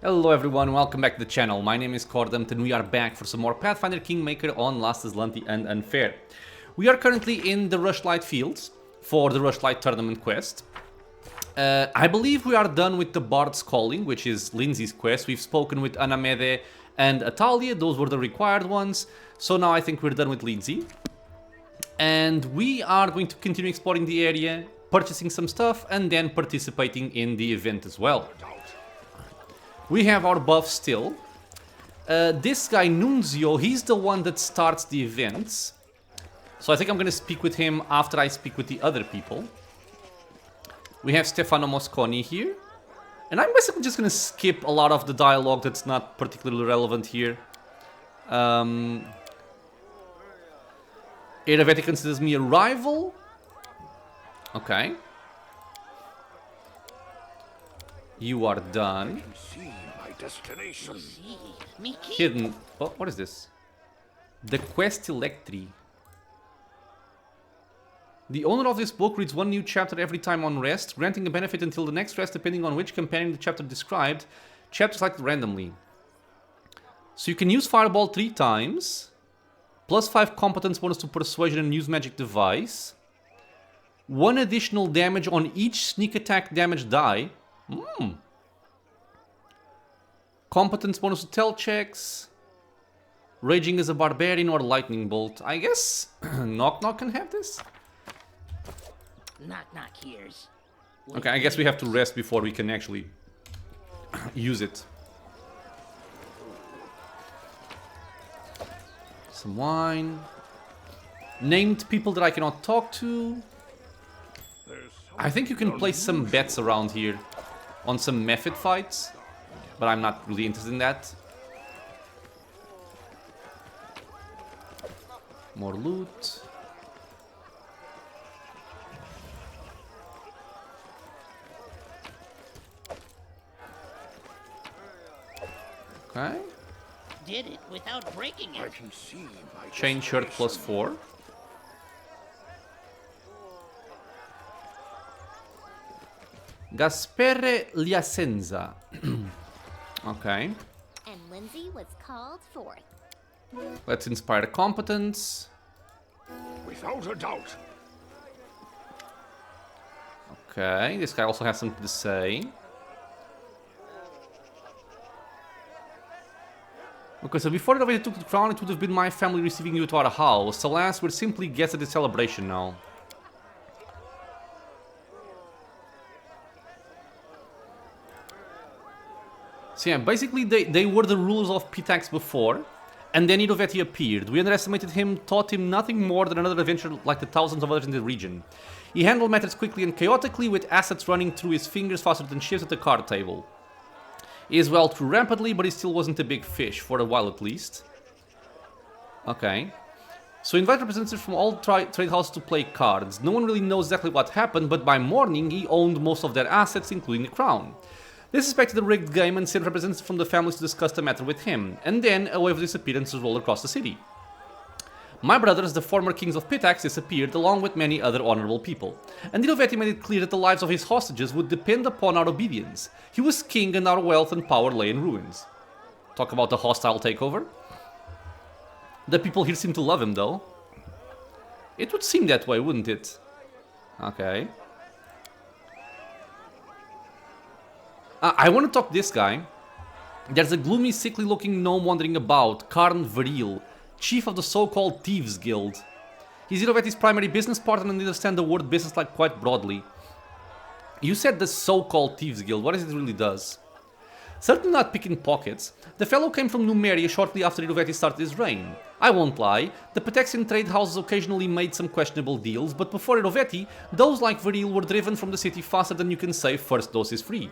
Hello everyone, welcome back to the channel. My name is Cordam and we are back for some more Pathfinder Kingmaker on last Azlanti Unfair. We are currently in the Rushlight fields for the Rushlight Tournament quest. I believe we are done with the Bard's Calling, which is Lindsay's quest. We've spoken with Anamede and Atalia, those were the required ones. So now I think we're done with Lindsay. And we are going to continue exploring the area, purchasing some stuff, and then participating in the event as well. We have our buff still. This guy, Nunzio, he's the one that starts the events. So I think I'm going to speak with him after I speak with the other people. We have Stefano Mosconi here. And I'm basically just going to skip a lot of the dialogue that's not particularly relevant here. Eraveti considers me a rival. Okay. You are done. Destination. Hidden. Oh, what is this? The Quest Electri. The owner of this book reads one new chapter every time on rest, granting a benefit until the next rest depending on which companion the chapter described. Chapters selected randomly. So you can use Fireball 3 times. Plus 5 competence bonus to Persuasion and use magic device. 1 additional damage on each sneak attack damage die. Competence bonus to tell checks. Raging as a barbarian or lightning bolt. I guess Knock Knock can have this. Knock knock here's. Okay, I guess we have to rest before we can actually use it. Some wine. Named people that I cannot talk to. I think you can place some bets around here on some method fights. But I'm not really interested in that. More loot. Okay. Did it without breaking it. I can see my Chain shirt plus 4. Gaspere Liasenza. Okay. And Lindsay was called forth. Let's inspire competence. without a doubt. Okay, this guy also has something to say. Okay, so before I took the crown, it would have been my family receiving you to our house. Alas, we're simply guests at the celebration now. So yeah, basically they were the rulers of Pitax before, and then Iroveti appeared. We underestimated him, taught him nothing more than another adventure like the thousands of others in the region. He handled matters quickly and chaotically, with assets running through his fingers faster than ships at the card table. He is well through rapidly, but he still wasn't a big fish, for a while at least. Okay. So invite representatives from all trade houses to play cards. No one really knows exactly what happened, but by morning he owned most of their assets, including the crown. They suspected a rigged game and sent representatives from the families to discuss the matter with him, and then a wave of disappearances rolled across the city. My brothers, the former kings of Pitax, disappeared along with many other honorable people, and Iroveti made it clear that the lives of his hostages would depend upon our obedience. He was king and our wealth and power lay in ruins. Talk about a hostile takeover. The people here seem to love him though. It would seem that way, wouldn't it? Okay. I want to talk to this guy. There's a gloomy, sickly-looking gnome wandering about, Karn Viril, chief of the so-called Thieves Guild. He's Iroveti's primary business partner and understands the word business like quite broadly. You said the so-called Thieves Guild, what is it really does? Certainly not picking pockets. The fellow came from Numeria shortly after Iroveti started his reign. I won't lie, the Pitaxian trade houses occasionally made some questionable deals, but before Iroveti, those like Viril were driven from the city faster than you can say first dose is free.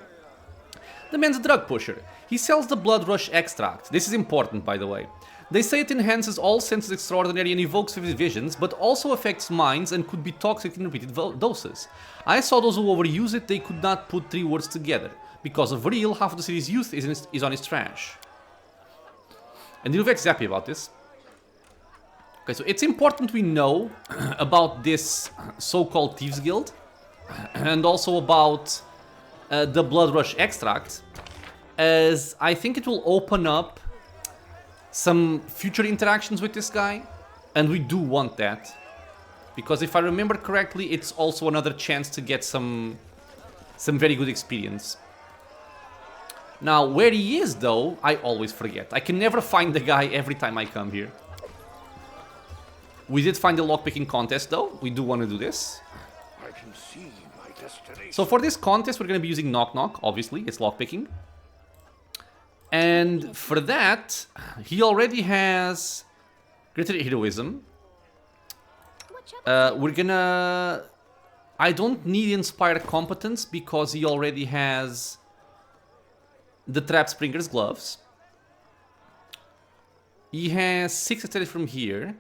The man's a drug pusher. He sells the Blood Rush extract. This is important, by the way. They say it enhances all senses extraordinary and evokes vivid visions, but also affects minds and could be toxic in repeated doses. I saw those who overuse it, they could not put 3 words together. Because of real, half of the city's youth is on his trash. And Iroveti's happy about this. Okay, so it's important we know about this so-called Thieves Guild, and also about the Blood Rush extract, as I think it will open up some future interactions with this guy, and we do want that. Because if I remember correctly, it's also another chance to get some very good experience. Now, where he is, though, I always forget. I can never find the guy every time I come here. We did find the lockpicking contest, though. We do want to do this. I can see my destination. So for this contest, we're going to be using Knock Knock, obviously. It's lockpicking. And for that, he already has greater heroism. We're gonna... I don't need Inspire Competence because he already has the Trap Springer's Gloves. He has 6 dexterity from here.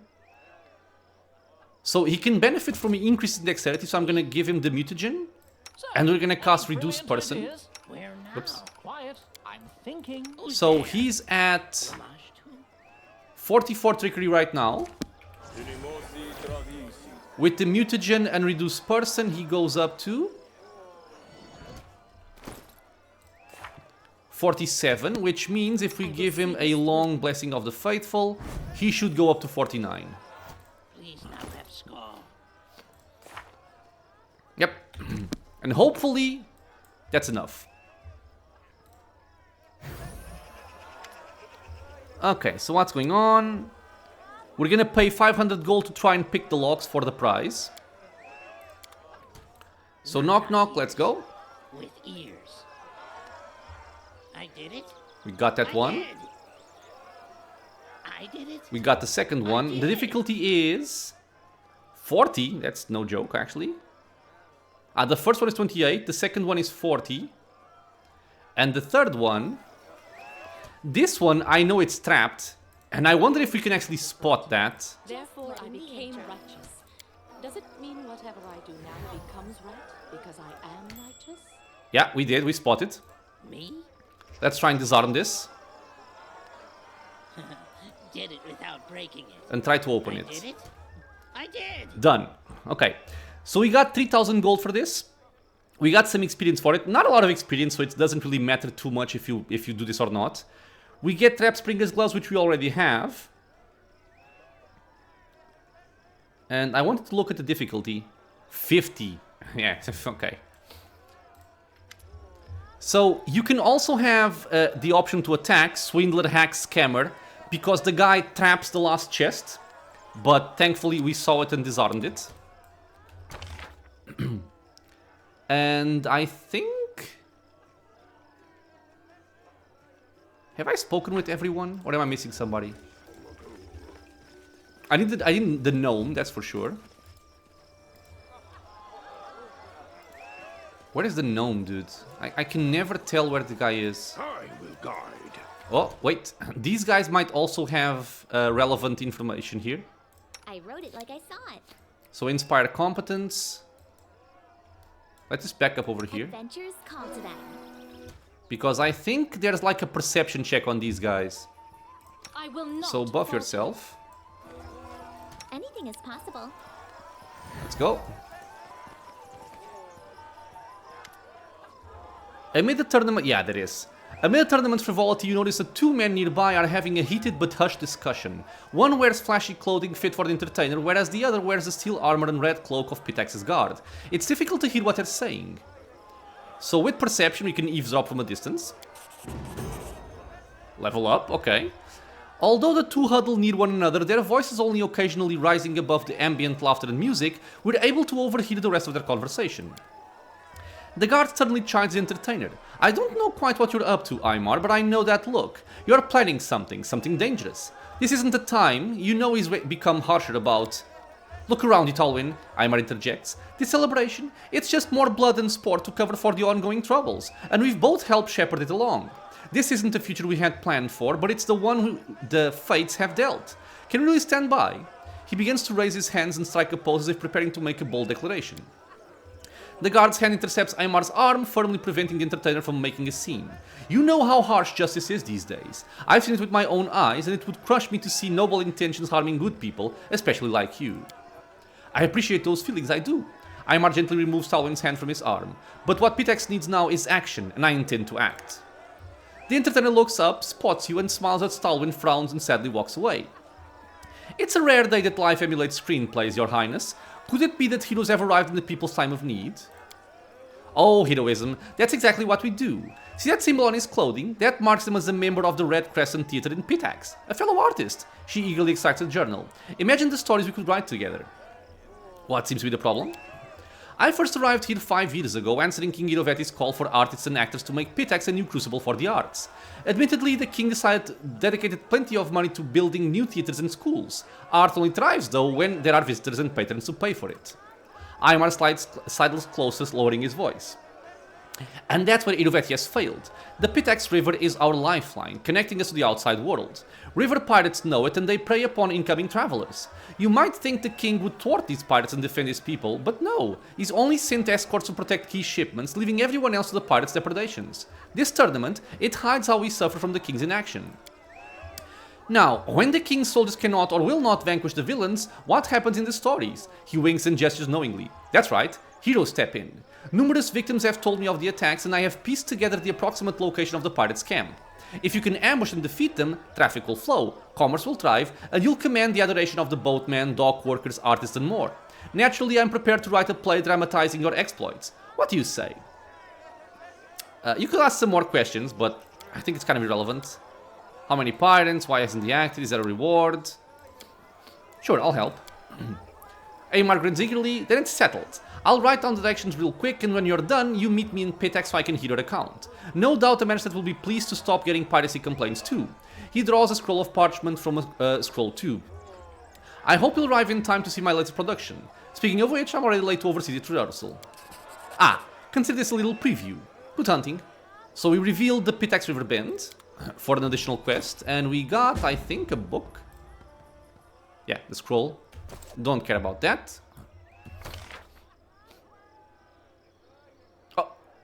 So he can benefit from increased dexterity, so I'm gonna give him the Mutagen. And we're gonna cast Reduce Person. Where now? Oops. Quiet. I'm thinking. So he's at 44 Trickery right now. With the Mutagen and Reduce Person, he goes up to 47, which means if we give him a long Blessing of the Faithful, he should go up to 49. Please now have skull. Yep. And hopefully, that's enough. Okay, so what's going on? We're gonna pay 500 gold to try and pick the locks for the prize. So knock knock, let's go. With ears. I did it. We got that one. I did it. We got the second one. The difficulty is 40. That's no joke, actually. The first one is 28. The second one is 40. And the third one... This one, I know it's trapped. And I wonder if we can actually spot that. Therefore I became righteous. Does it mean whatever I do now becomes right because I am righteous? Yeah, we did. We spotted. Me? Let's try and disarm this. Did it without breaking it. And try to open I it. did it. I did. Done. Okay. So we got 3,000 gold for this. We got some experience for it. Not a lot of experience, so it doesn't really matter too much if you do this or not. We get Trap Springer's Gloves, which we already have. And I wanted to look at the difficulty. 50. Yeah, okay. So you can also have the option to attack Swindler, Hack, Scammer, because the guy traps the last chest. But thankfully we saw it and disarmed it. And I think... Have I spoken with everyone? Or am I missing somebody? I need the gnome, that's for sure. Where is the gnome, dude? I can never tell where the guy is. I will guide. Oh, wait. These guys might also have relevant information here. I wrote it like I saw it. So Inspire Competence. Let's just back up over here. Adventures call to them. Because I think there's like a perception check on these guys. I will not So buff yourself. Anything is possible. Let's go. Amid the tournament... Yeah, there is. Amid the tournament's frivolity, you notice that 2 men nearby are having a heated but hushed discussion. One wears flashy clothing fit for the entertainer, whereas the other wears the steel armor and red cloak of Pitax's guard. It's difficult to hear what they're saying. So with perception, we can eavesdrop from a distance. Level up, okay. Although the two huddle near one another, their voices only occasionally rising above the ambient laughter and music, we're able to overhear the rest of their conversation. The guard suddenly chides the entertainer. I don't know quite what you're up to, Aymar, but I know that look. You're planning something dangerous. This isn't the time, you know he's become harsher about... Look around, Italwin, Aymar interjects. This celebration, it's just more blood and sport to cover for the ongoing troubles, and we've both helped shepherd it along. This isn't the future we had planned for, but it's the one the fates have dealt. Can we really stand by? He begins to raise his hands and strike a pose as if preparing to make a bold declaration. The guard's hand intercepts Aymar's arm, firmly preventing the entertainer from making a scene. You know how harsh justice is these days. I've seen it with my own eyes, and it would crush me to see noble intentions harming good people, especially like you. I appreciate those feelings, I do. Aymar gently removes Talwin's hand from his arm. But what Pitax needs now is action, and I intend to act. The entertainer looks up, spots you, and smiles at Stalwin, frowns, and sadly walks away. It's a rare day that life emulates screenplays, Your Highness. Could it be that heroes have arrived in the people's time of need? Oh, heroism, that's exactly what we do. See that symbol on his clothing? That marks him as a member of the Red Crescent Theater in Pitax, a fellow artist. She eagerly extracts a journal. Imagine the stories we could write together. What seems to be the problem? I first arrived here 5 years ago, answering King Irovetti's call for artists and actors to make Pitax a new crucible for the arts. Admittedly, the king dedicated plenty of money to building new theaters and schools. Art only thrives, though, when there are visitors and patrons to pay for it. Aymar sidles closest, lowering his voice. And that's where Irovetti has failed. The Pitax River is our lifeline, connecting us to the outside world. River pirates know it, and they prey upon incoming travelers. You might think the king would thwart these pirates and defend his people, but no. He's only sent escorts to protect key shipments, leaving everyone else to the pirates' depredations. This tournament, it hides how we suffer from the king's inaction. Now, when the king's soldiers cannot or will not vanquish the villains, what happens in the stories? He winks and gestures knowingly. That's right, heroes step in. Numerous victims have told me of the attacks, and I have pieced together the approximate location of the pirates' camp. If you can ambush and defeat them, traffic will flow, commerce will thrive, and you'll command the adoration of the boatmen, dock workers, artists, and more. Naturally, I'm prepared to write a play dramatizing your exploits. What do you say? You could ask some more questions, but I think it's kind of irrelevant. How many pirates? Why hasn't he acted? Is there a reward? Sure, I'll help. Aymar grins eagerly, then it's settled. I'll write down the directions real quick, and when you're done, you meet me in Pitax so I can hear your account. No doubt the magistrate will be pleased to stop getting piracy complaints too. He draws a scroll of parchment from a scroll tube. I hope you'll arrive in time to see my latest production. Speaking of which, I'm already late to oversee the rehearsal. Ah, consider this a little preview. Good hunting. So we revealed the Pitax River Bend for an additional quest, and we got, I think, a book. Yeah, the scroll. Don't care about that.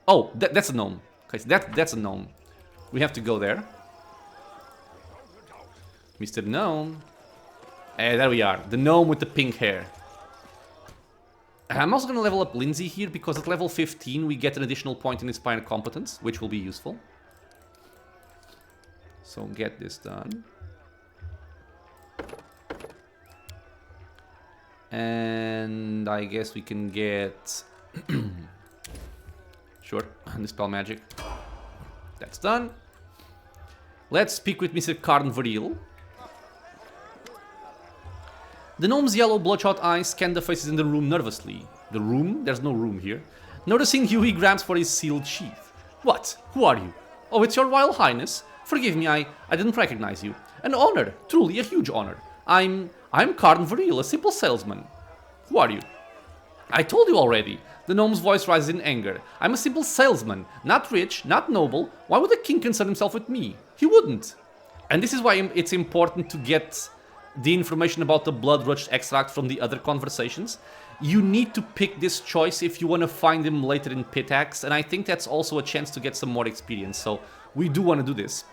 Oh, that's a gnome. Okay, so that's a gnome. We have to go there. Mr. Gnome. There we are. The gnome with the pink hair. I'm also going to level up Lindsay here, because at level 15 we get an additional point in Inspired Competence, which will be useful. So get this done. And I guess we can get... Sure, Dispel Magic. That's done. Let's speak with Mr. Karn Varil. The gnome's yellow bloodshot eyes scan the faces in the room nervously. The room? There's no room here. Noticing you, he grabs for his sealed sheath. What? Who are you? Oh, it's your Royal Highness. Forgive me, I didn't recognize you. An honor, truly a huge honor. I'm Karn Varil, a simple salesman. Who are you? I told you already. The gnome's voice rises in anger. I'm a simple salesman, not rich, not noble. Why would the king concern himself with me? He wouldn't. And this is why it's important to get the information about the blood rush extract from the other conversations. You need to pick this choice if you want to find him later in Pitax, and I think that's also a chance to get some more experience, so we do want to do this.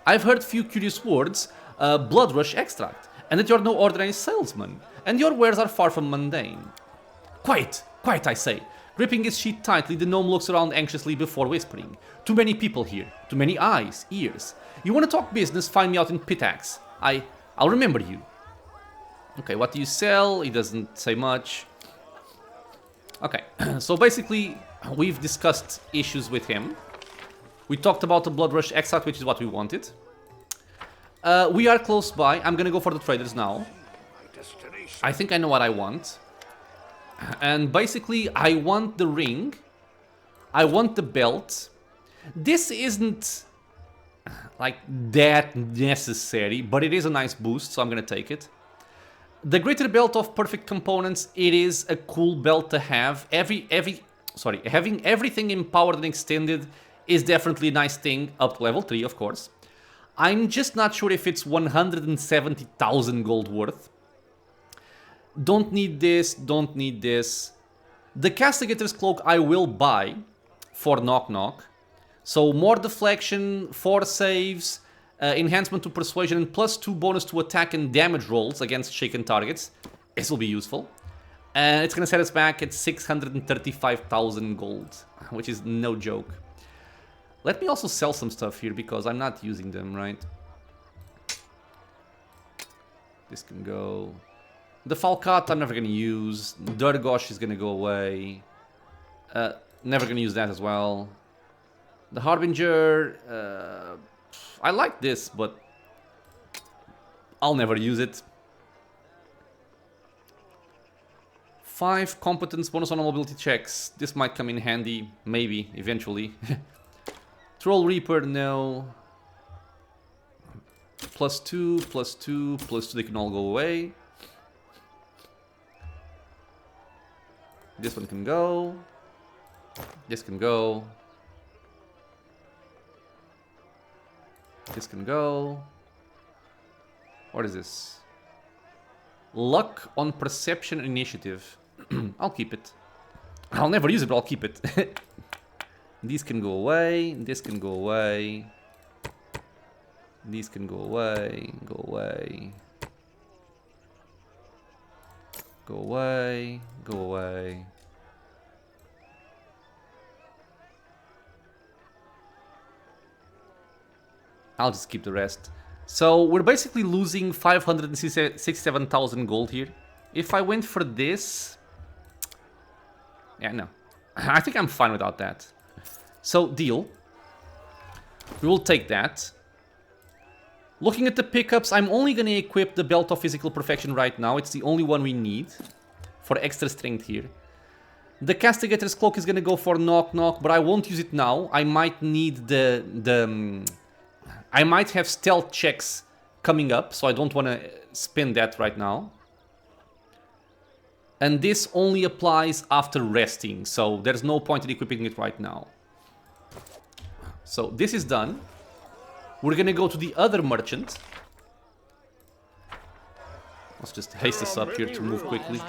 I've heard few curious words, blood rush extract, and that you're no ordinary salesman, and your wares are far from mundane. Quiet! Quiet, I say. Gripping his sheet tightly, the gnome looks around anxiously before whispering. Too many people here. Too many eyes, ears. You want to talk business? Find me out in Pitax. I'll remember you. Okay, what do you sell? He doesn't say much. Okay, so basically, we've discussed issues with him. We talked about the Blood Rush extract, which is what we wanted. We are close by. I'm gonna go for the traders now. I think I know what I want. And basically, I want the ring. I want the belt. This isn't like that necessary, but it is a nice boost, so I'm gonna take it. The greater belt of perfect components, it is a cool belt to have. Having everything empowered and extended is definitely a nice thing, up to level 3, of course. I'm just not sure if it's 170,000 gold worth. Don't need this, don't need this. The Castigator's Cloak I will buy for Knock Knock. So more deflection, 4 saves, enhancement to Persuasion, and +2 bonus to attack and damage rolls against shaken targets. This will be useful. And it's going to set us back at 635,000 gold, which is no joke. Let me also sell some stuff here because I'm not using them, right? This can go. The Falcat I'm never gonna use. Durgosh is gonna go away. Never gonna use that as well. The Harbinger, I like this, but I'll never use it. 5 competence bonus on all mobility checks. This might come in handy, maybe, eventually. Troll Reaper, no. +2, +2, +2, they can all go away. This one can go. This can go. This can go. What is this? Luck on Perception Initiative. I'll keep it. I'll never use it, but I'll keep it. These can go away. This can go away. These can go away. Go away. Go away. Go away. I'll just keep the rest. So we're basically losing 567,000 gold here. If I went for this... Yeah, no. I think I'm fine without that. So, deal. We will take that. Looking at the pickups, I'm only going to equip the Belt of Physical Perfection right now. It's the only one we need for extra strength here. The Castigator's Cloak is going to go for Knock Knock, but I won't use it now. I might need I might have stealth checks coming up, so I don't want to spend that right now. And this only applies after resting, so there's no point in equipping it right now. So this is done. We're gonna go to the other merchant. Let's just haste this up here to move quickly.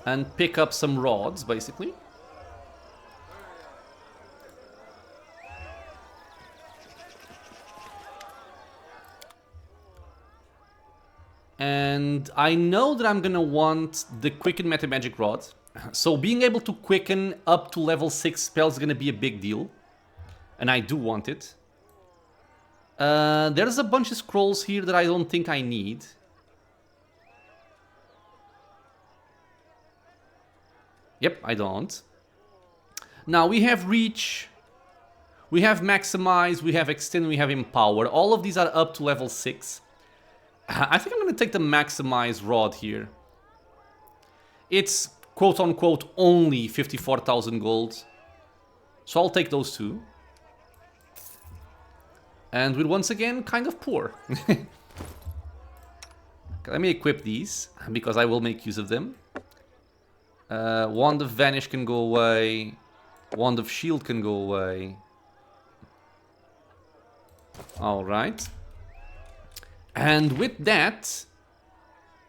And pick up some rods, basically. And I know that I'm gonna want the Quicken Meta Magic Rod. So being able to quicken up to level 6 spells is gonna be a big deal. And I do want it. There's a bunch of scrolls here that I don't think I need. Yep, I don't. Now we have Reach, we have Maximize, we have Extend, we have Empower. All of these are up to level 6. I think I'm going to take the Maximize Rod here. It's quote-unquote only 54,000 gold. So I'll take those two. And we're once again kind of poor. Let me equip these, because I will make use of them. Wand of Vanish can go away. Wand of Shield can go away. Alright. And with that,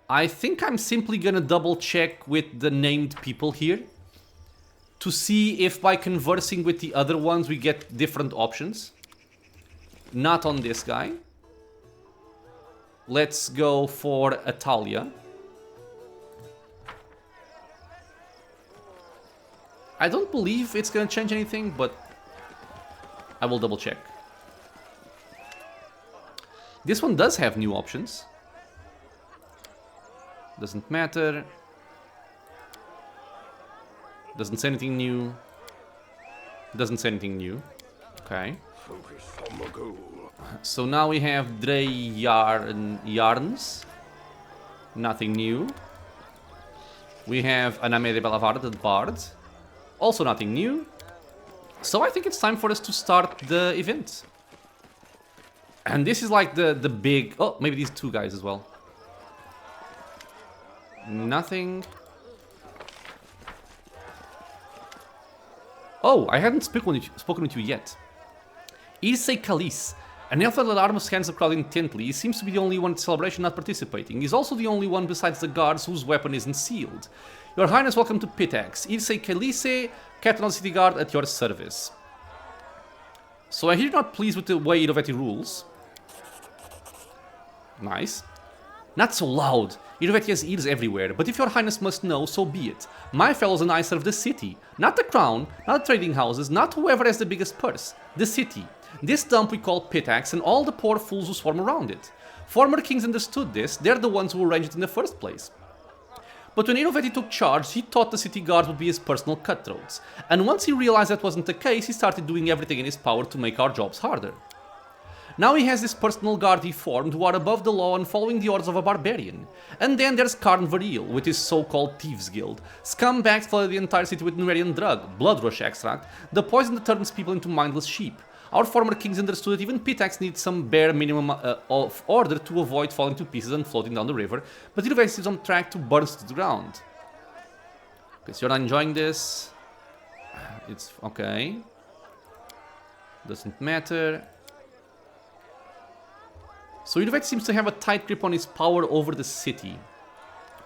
I think I'm simply gonna double check with the named people here to see if by conversing with the other ones we get different options. Not on this guy. Let's go for Atalia. I don't believe it's gonna change anything, but I will double check. This one does have new options. Doesn't matter. Doesn't say anything new. Doesn't say anything new. Okay. Focus on the goal. So now we have Drey Yarns. Nothing new. We have Aname de Balavard, the Bard. Also nothing new. So I think it's time for us to start the event. And this is like the big... Oh, maybe these two guys as well. Nothing. Oh, I hadn't spoken with you yet. Irse Kalis, an elf that armor scans the crowd intently. He seems to be the only one at the celebration not participating. He's also the only one besides the guards whose weapon isn't sealed. Your Highness, welcome to Pitax. Irse Kalise, Captain of the City Guard, at your service. So I hear you're not pleased with the way Irovetti rules. Nice. Not so loud. Irovetti has ears everywhere, but if your highness must know, so be it. My fellows and I serve the city. Not the crown, not the trading houses, not whoever has the biggest purse. The city. This dump we call Pitax and all the poor fools who swarm around it. Former kings understood this, they're the ones who arranged it in the first place. But when Irovetti took charge, he thought the city guards would be his personal cutthroats. And once he realized that wasn't the case, he started doing everything in his power to make our jobs harder. Now he has this personal guard he formed who are above the law and following the orders of a barbarian. And then there's Karn Varil with his so-called Thieves Guild. Scumbags flooded the entire city with Numerian drug, blood rush extract, the poison that turns people into mindless sheep. Our former kings understood that even Pitax needs some bare minimum of order to avoid falling to pieces and floating down the river, but Irovetti is on track to burst to the ground. Okay, so you're not enjoying this. It's okay. Doesn't matter. So Irovetti seems to have a tight grip on his power over the city.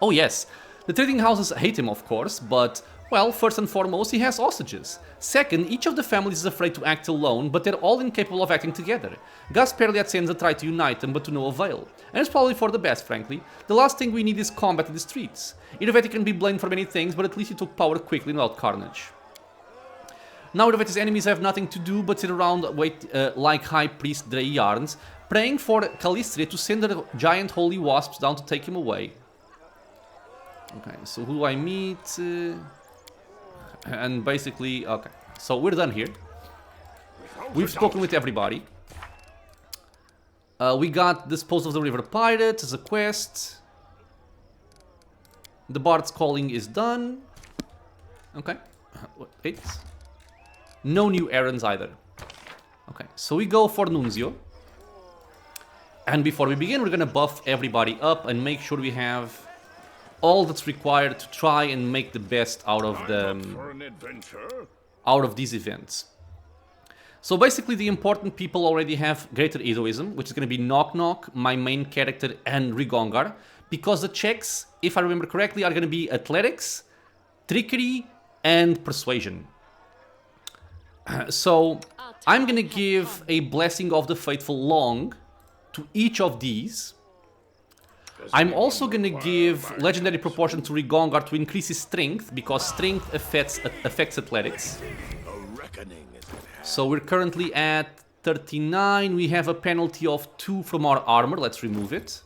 Oh yes, the trading houses hate him of course, but, well, first and foremost he has hostages. Second, each of the families is afraid to act alone, but they're all incapable of acting together. Gasperli at Senza tried to unite them, but to no avail. And it's probably for the best, frankly. The last thing we need is combat in the streets. Irovetti can be blamed for many things, but at least he took power quickly and without carnage. Now Irovetti's enemies have nothing to do but sit around like High Priest Drey Yarns, praying for Calistria to send the giant holy wasps down to take him away. Okay, so who do I meet? And basically, okay, so we're done here. We've spoken with everybody. We got Dispose of the River Pirates as a quest. The Bard's Calling is done. Okay, wait. No new errands either. Okay, so we go for Nunzio. And before we begin, we're gonna buff everybody up and make sure we have all that's required to try and make the best out of these events. So basically the important people already have greater heroism, which is going to be Knock Knock, my main character, and Rigongar, because the checks, if I remember correctly, are going to be Athletics, Trickery, and Persuasion. So I'm going to give a Blessing of the Faithful Long to each of these. I'm also going to give Legendary Proportion to Rigongar to increase his strength, because strength affects athletics. So we're currently at 39. We have a penalty of 2 from our armor. Let's remove it.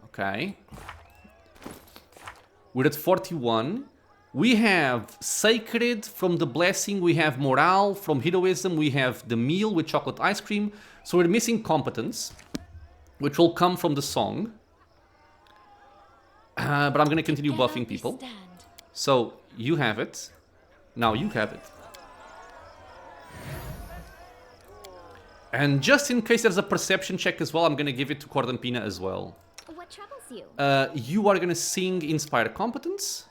Okay. We're at 41. We have Sacred from the Blessing. We have Morale from Heroism. We have the Meal with Chocolate Ice Cream. So we're missing Competence, which will come from the song. But I'm going to continue buffing people. So you have it. Now you have it. And just in case there's a perception check as well, I'm going to give it to Cordampina as well. What troubles you? You are going to sing Inspire Competence.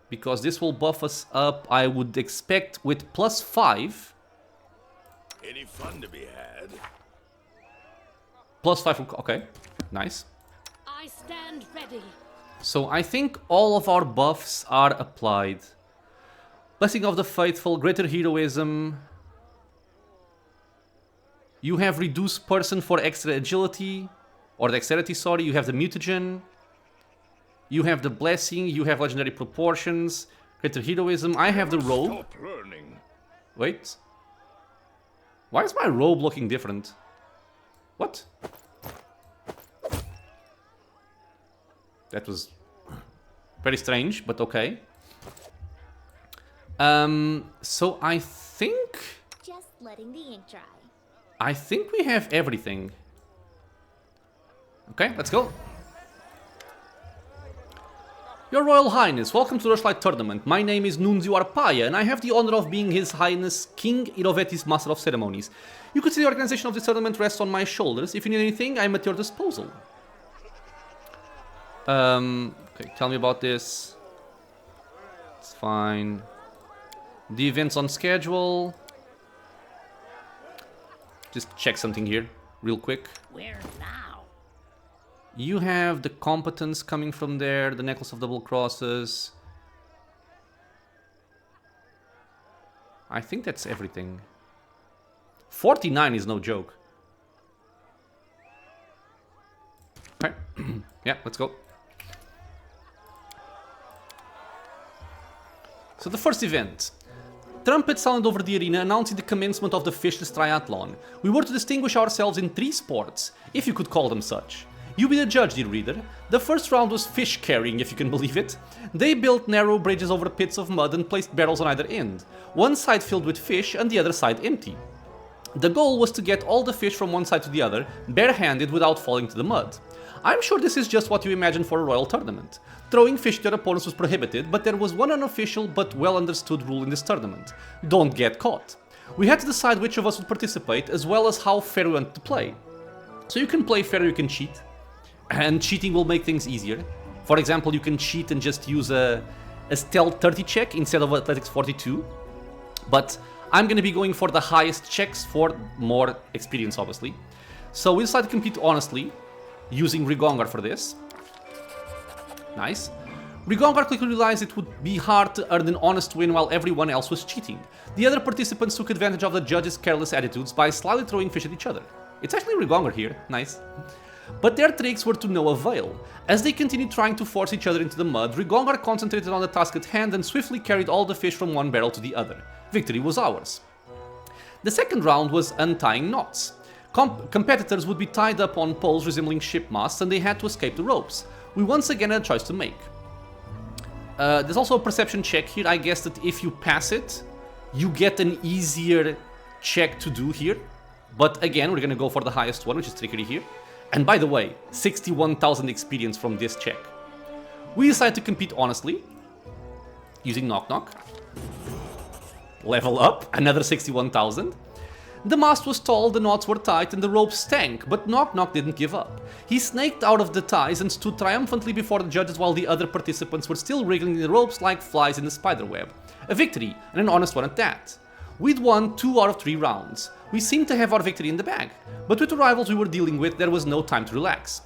Because this will buff us up, I would expect, with +5. Any fun to be had? +5, okay, nice. I stand ready. So I think all of our buffs are applied. Blessing of the Faithful, Greater Heroism. You have Reduced Person for extra agility, or dexterity, sorry. You have the Mutagen. You have the Blessing, you have Legendary Proportions, Greater Heroism. I have the Robe. Wait. Why is my robe looking different? What? That was very strange, but okay. So I think... Just letting the ink dry. I think we have everything. Okay, let's go. Your Royal Highness, welcome to Rushlight Tournament. My name is Nunzio Arpaia, and I have the honor of being His Highness King Irovetti's Master of Ceremonies. You could see the organization of this tournament rests on my shoulders. If you need anything, I'm at your disposal. Okay, tell me about this. It's fine. The event's on schedule. Just check something here, real quick. Where now? You have the Competence coming from there, the Necklace of Double Crosses. I think that's everything. 49 is no joke. Okay. Yeah, let's go. So the first event. Trumpets sounded over the arena announcing the commencement of the Fishless Triathlon. We were to distinguish ourselves in 3 sports, if you could call them such. You be the judge, dear reader. The first round was fish carrying, if you can believe it. They built narrow bridges over pits of mud and placed barrels on either end, one side filled with fish and the other side empty. The goal was to get all the fish from one side to the other, barehanded without falling to the mud. I'm sure this is just what you imagine for a royal tournament. Throwing fish to your opponents was prohibited, but there was one unofficial but well understood rule in this tournament. Don't get caught. We had to decide which of us would participate, as well as how fair we wanted to play. So you can play fair or you can cheat, and cheating will make things easier. For example, you can cheat and just use a stealth 30 check instead of athletics 42. But I'm going to be going for the highest checks for more experience, obviously. So we decided to compete honestly, using Rigongar for this. Nice. Rigongar quickly realized it would be hard to earn an honest win while everyone else was cheating. The other participants took advantage of the judges' careless attitudes by slyly throwing fish at each other. It's actually Rigongar here, nice. But their tricks were to no avail. As they continued trying to force each other into the mud, Rigongar concentrated on the task at hand and swiftly carried all the fish from one barrel to the other. Victory was ours. The second round was untying knots. Competitors would be tied up on poles resembling ship masts and they had to escape the ropes. We once again had a choice to make. There's also a perception check here. I guess that if you pass it, you get an easier check to do here. But again, we're gonna go for the highest one, which is Trickery here. And by the way, 61,000 experience from this check. We decided to compete honestly, using Knock Knock. Level up, another 61,000. The mast was tall, the knots were tight, and the ropes stank, but Knock Knock didn't give up. He snaked out of the ties and stood triumphantly before the judges while the other participants were still wriggling the ropes like flies in a spider web. A victory, and an honest one at that. We'd won 2 out of 3 rounds. We seemed to have our victory in the bag, but with the rivals we were dealing with, there was no time to relax.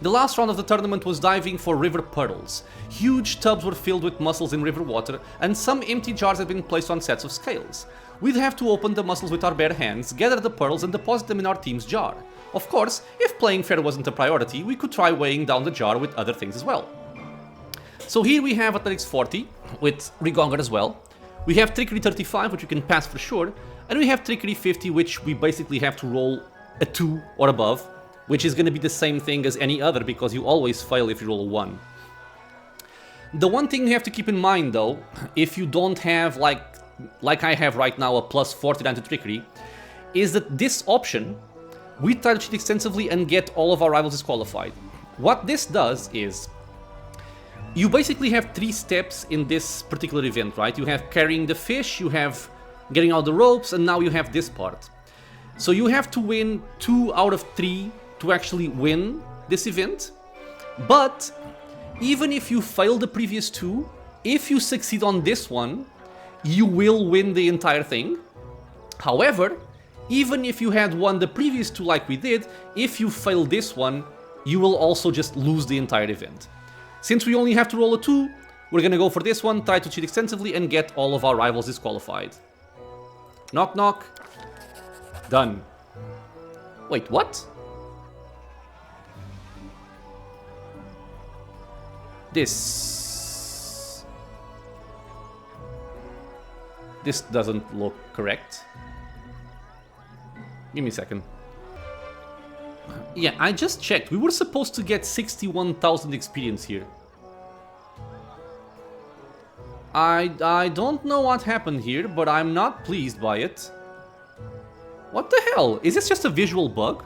The last round of the tournament was diving for river pearls. Huge tubs were filled with mussels in river water, and some empty jars had been placed on sets of scales. We'd have to open the mussels with our bare hands, gather the pearls and deposit them in our team's jar. Of course, if playing fair wasn't a priority, we could try weighing down the jar with other things as well. So here we have Athletics 40, with Rigongar as well. We have Trickery 35, which you can pass for sure, and we have Trickery 50, which we basically have to roll a 2 or above, which is going to be the same thing as any other, because you always fail if you roll a 1. The one thing you have to keep in mind though, if you don't have like I have right now a plus 49 to Trickery, is that this option, we try to cheat extensively and get all of our rivals disqualified. What this does is, you basically have 3 steps in this particular event, right? You have carrying the fish, you have getting out the ropes, and now you have this part. So you have to win 2 out of 3 to actually win this event. But even if you fail the previous 2, if you succeed on this one, you will win the entire thing. However, even if you had won the previous 2 like we did, if you fail this one, you will also just lose the entire event. Since we only have to roll a 2, we're gonna go for this one, try to cheat extensively and get all of our rivals disqualified. Knock knock. Done. Wait, what? This doesn't look correct. Give me a second. Yeah, I just checked. We were supposed to get 61,000 experience here. I don't know what happened here, but I'm not pleased by it. What the hell? Is this just a visual bug?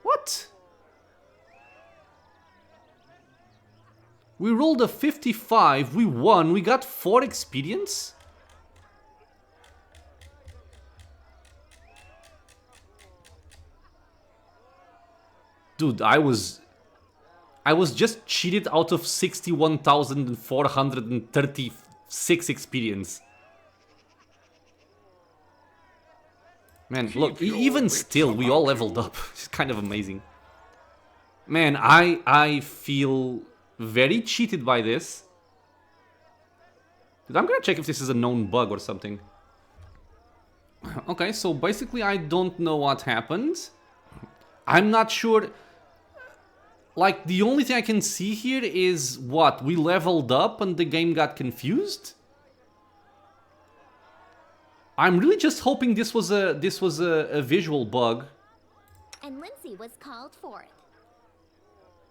What? We rolled a 55, we won, we got 4 experience? Dude, I was just cheated out of 61,436 experience. Man, look, even still, we all leveled up. It's kind of amazing. Man, I feel very cheated by this. Dude, I'm gonna check if this is a known bug or something. Okay, so basically I don't know what happened. I'm not sure. Like, the only thing I can see here is what? We leveled up and the game got confused? I'm really just hoping this was a visual bug. And Lindsay was called forth.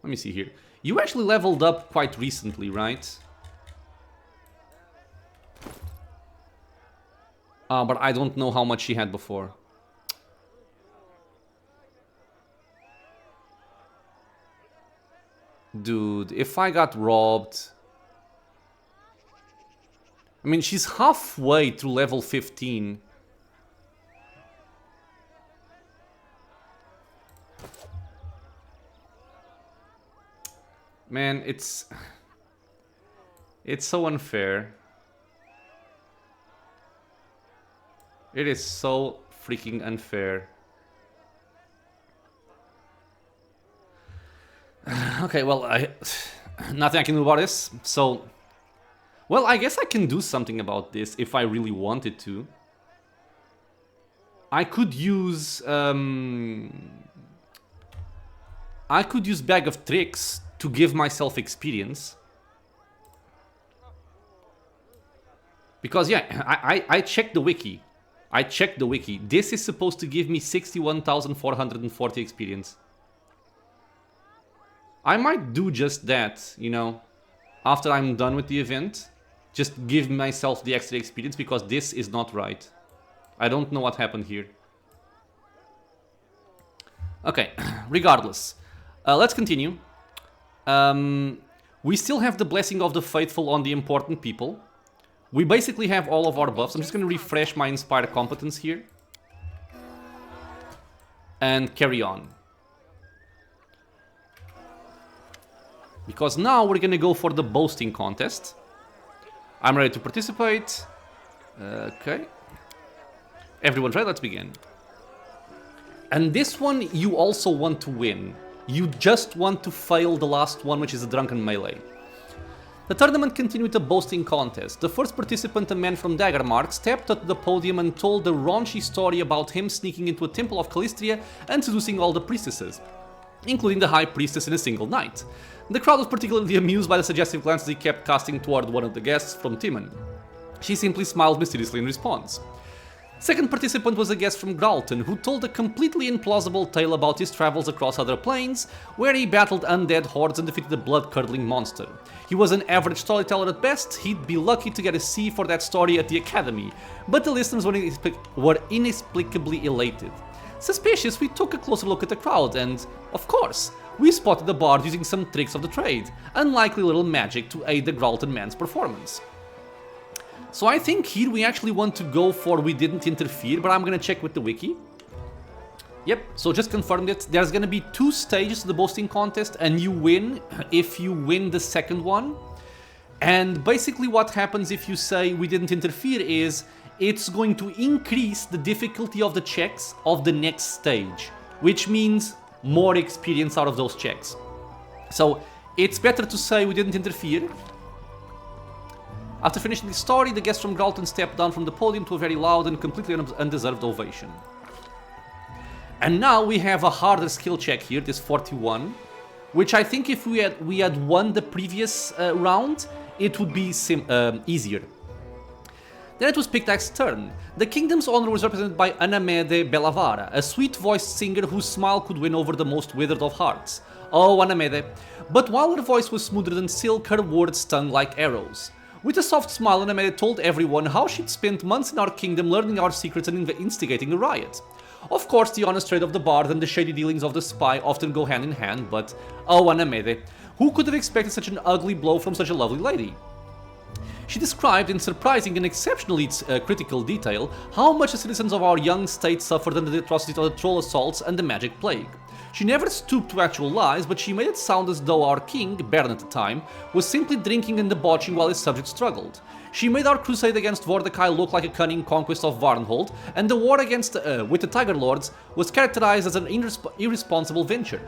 Let me see here. You actually leveled up quite recently, right? But I don't know how much she had before. Dude, if I got robbed... I mean, she's halfway to level 15. Man, it's so unfair. It is so freaking unfair. Okay, well, nothing I can do about this. So, well, I guess I can do something about this if I really wanted to. I could use Bag of Tricks to give myself experience. Because, yeah, I checked the wiki. I checked the wiki. This is supposed to give me 61,440 experience. I might do just that, you know, after I'm done with the event. Just give myself the extra experience, because this is not right. I don't know what happened here. Okay, regardless. Let's continue. We still have the Blessing of the Faithful on the important people. We basically have all of our buffs. I'm just going to refresh my Inspired Competence here. And carry on. Because now we're going to go for the Boasting contest. I'm ready to participate. Okay. Everyone's ready, let's begin. And this one you also want to win. You just want to fail the last one, which is the Drunken melee. The tournament continued a Boasting contest. The first participant, a man from Daggermark, stepped at the podium and told a raunchy story about him sneaking into a temple of Calistria and seducing all the priestesses, including the High Priestess in a single night. The crowd was particularly amused by the suggestive glances he kept casting toward one of the guests from Timon. She simply smiled mysteriously in response. Second participant was a guest from Gralton, who told a completely implausible tale about his travels across other planes, where he battled undead hordes and defeated a blood-curdling monster. He was an average storyteller at best. He'd be lucky to get a C for that story at the Academy, but the listeners were inexplicably elated. Suspicious, we took a closer look at the crowd and, of course, we spotted the bard using some tricks of the trade, unlikely little magic to aid the Gralton man's performance. So I think here we actually want to go for we didn't interfere, but I'm gonna check with the wiki. Yep, so just confirmed it. There's gonna be 2 stages to the Boasting contest, and you win if you win the second one. And basically what happens if you say we didn't interfere is it's going to increase the difficulty of the checks of the next stage, which means more experience out of those checks. So it's better to say we didn't interfere. After finishing the story, the guest from Gralton stepped down from the podium to a very loud and completely undeserved ovation. And now we have a harder skill check here, this 41, which I think if we had won the previous round, it would be easier. Then it was Pictac's turn. The kingdom's honor was represented by Anamede Bellavara, a sweet-voiced singer whose smile could win over the most withered of hearts. Oh, Anamede. But while her voice was smoother than silk, her words stung like arrows. With a soft smile, Anamede told everyone how she'd spent months in our kingdom learning our secrets and instigating a riot. Of course, the honest trade of the bard and the shady dealings of the spy often go hand in hand, but oh, Anamede, who could have expected such an ugly blow from such a lovely lady? She described in surprising and exceptionally critical detail how much the citizens of our young state suffered under the atrocities of the troll assaults and the magic plague. She never stooped to actual lies, but she made it sound as though our king, Baron at the time, was simply drinking and debauching while his subjects struggled. She made our crusade against Vordakai look like a cunning conquest of Varnhold, and the war with the Tiger Lords was characterized as an irresponsible venture.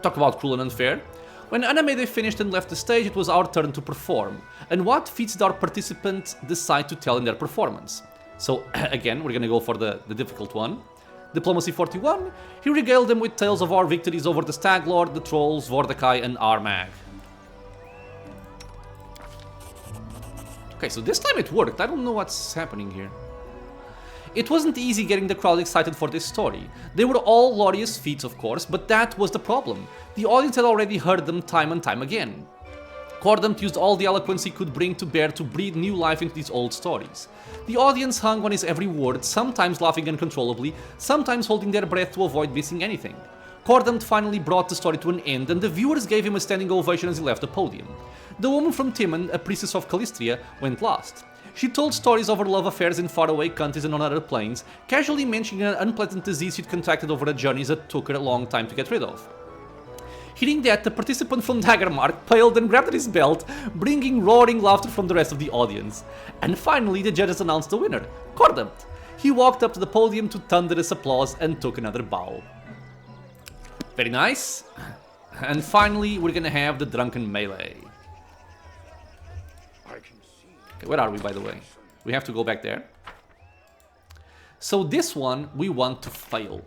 Talk about cruel and unfair. When Anamede finished and left the stage, it was our turn to perform. And what feats did our participants decide to tell in their performance? So again, we're gonna go for the difficult one. Diplomacy 41. He regaled them with tales of our victories over the Stag Lord, the Trolls, Vordakai, and Armag. Okay, so this time it worked. I don't know what's happening here. It wasn't easy getting the crowd excited for this story. They were all glorious feats, of course, but that was the problem. The audience had already heard them time and time again. Cordant used all the eloquence he could bring to bear to breathe new life into these old stories. The audience hung on his every word, sometimes laughing uncontrollably, sometimes holding their breath to avoid missing anything. Cordant finally brought the story to an end, and the viewers gave him a standing ovation as he left the podium. The woman from Timon, a priestess of Calistria, went last. She told stories of her love affairs in faraway countries and on other planes, casually mentioning an unpleasant disease she'd contracted over the journeys that took her a long time to get rid of. Hearing that, the participant from Daggermark paled and grabbed at his belt, bringing roaring laughter from the rest of the audience. And finally, the judges announced the winner, Cordant. He walked up to the podium to thunderous applause and took another bow. Very nice. And finally, we're gonna have the Drunken melee. Okay, where are we, by the way? We have to go back there. So this one, we want to fail.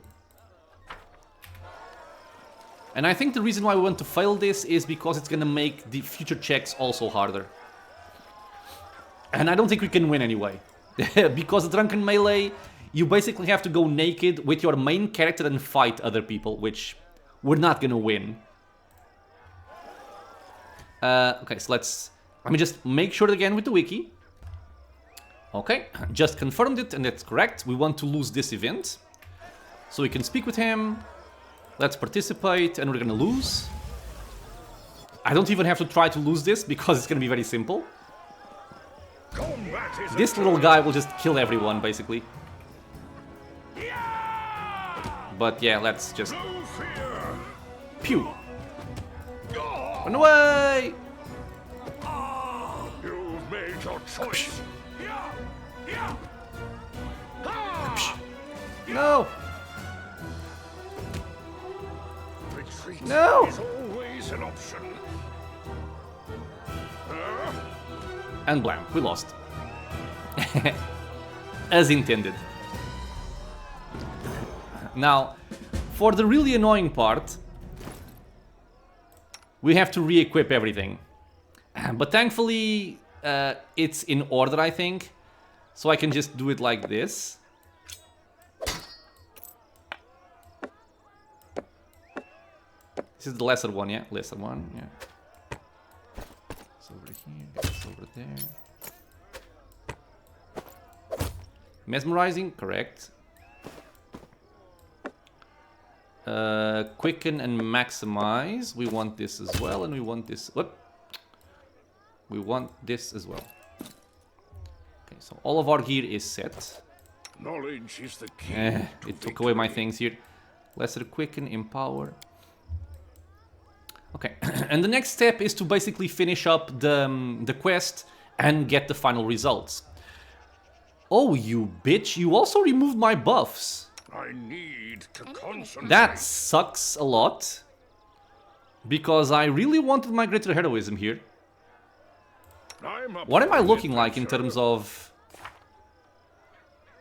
And I think the reason why we want to fail this is because it's gonna make the future checks also harder. And I don't think we can win anyway. Because the Drunken melee, you basically have to go naked with your main character and fight other people, which we're not gonna win. Okay, so let me just make sure again with the wiki. Okay, just confirmed it and that's correct. We want to lose this event. So we can speak with him. Let's participate, and we're gonna lose. I don't even have to try to lose this, because it's gonna be very simple. This little guy will just kill everyone, basically. But yeah, let's just... Pew! Run away! You've made your choice. No! Retreat No! is always an option. And blam, we lost. As intended. Now, for the really annoying part, we have to re-equip everything. But thankfully, it's in order, I think. So I can just do it like this. This is the lesser one, yeah? Lesser one, yeah. It's over here, it's over there. Mesmerizing, correct. Quicken and maximize. We want this as well, and we want this. Whoop. We want this as well. Okay, so all of our gear is set. Knowledge is the key. It took away my things here. Lesser quicken, empower. Okay, and the next step is to basically finish up the quest and get the final results. Oh, you bitch, you also removed my buffs. I need to concentrate. That sucks a lot. Because I really wanted my greater heroism here. What am I looking like in terms of...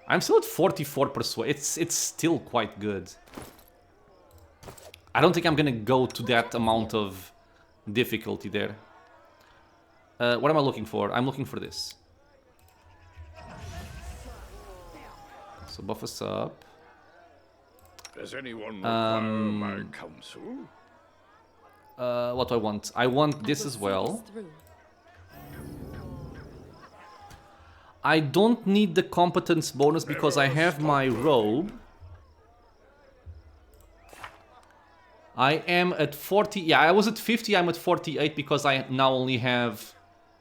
I'm still at 44 persuasion. It's still quite good. I don't think I'm gonna go to that amount of difficulty there. What am I looking for? I'm looking for this. So buff us up. Does anyone require my counsel? What do I want? I want this as well. I don't need the competence bonus because I have my robe. I am at 40. Yeah, I was at 50. I'm at 48 because I now only have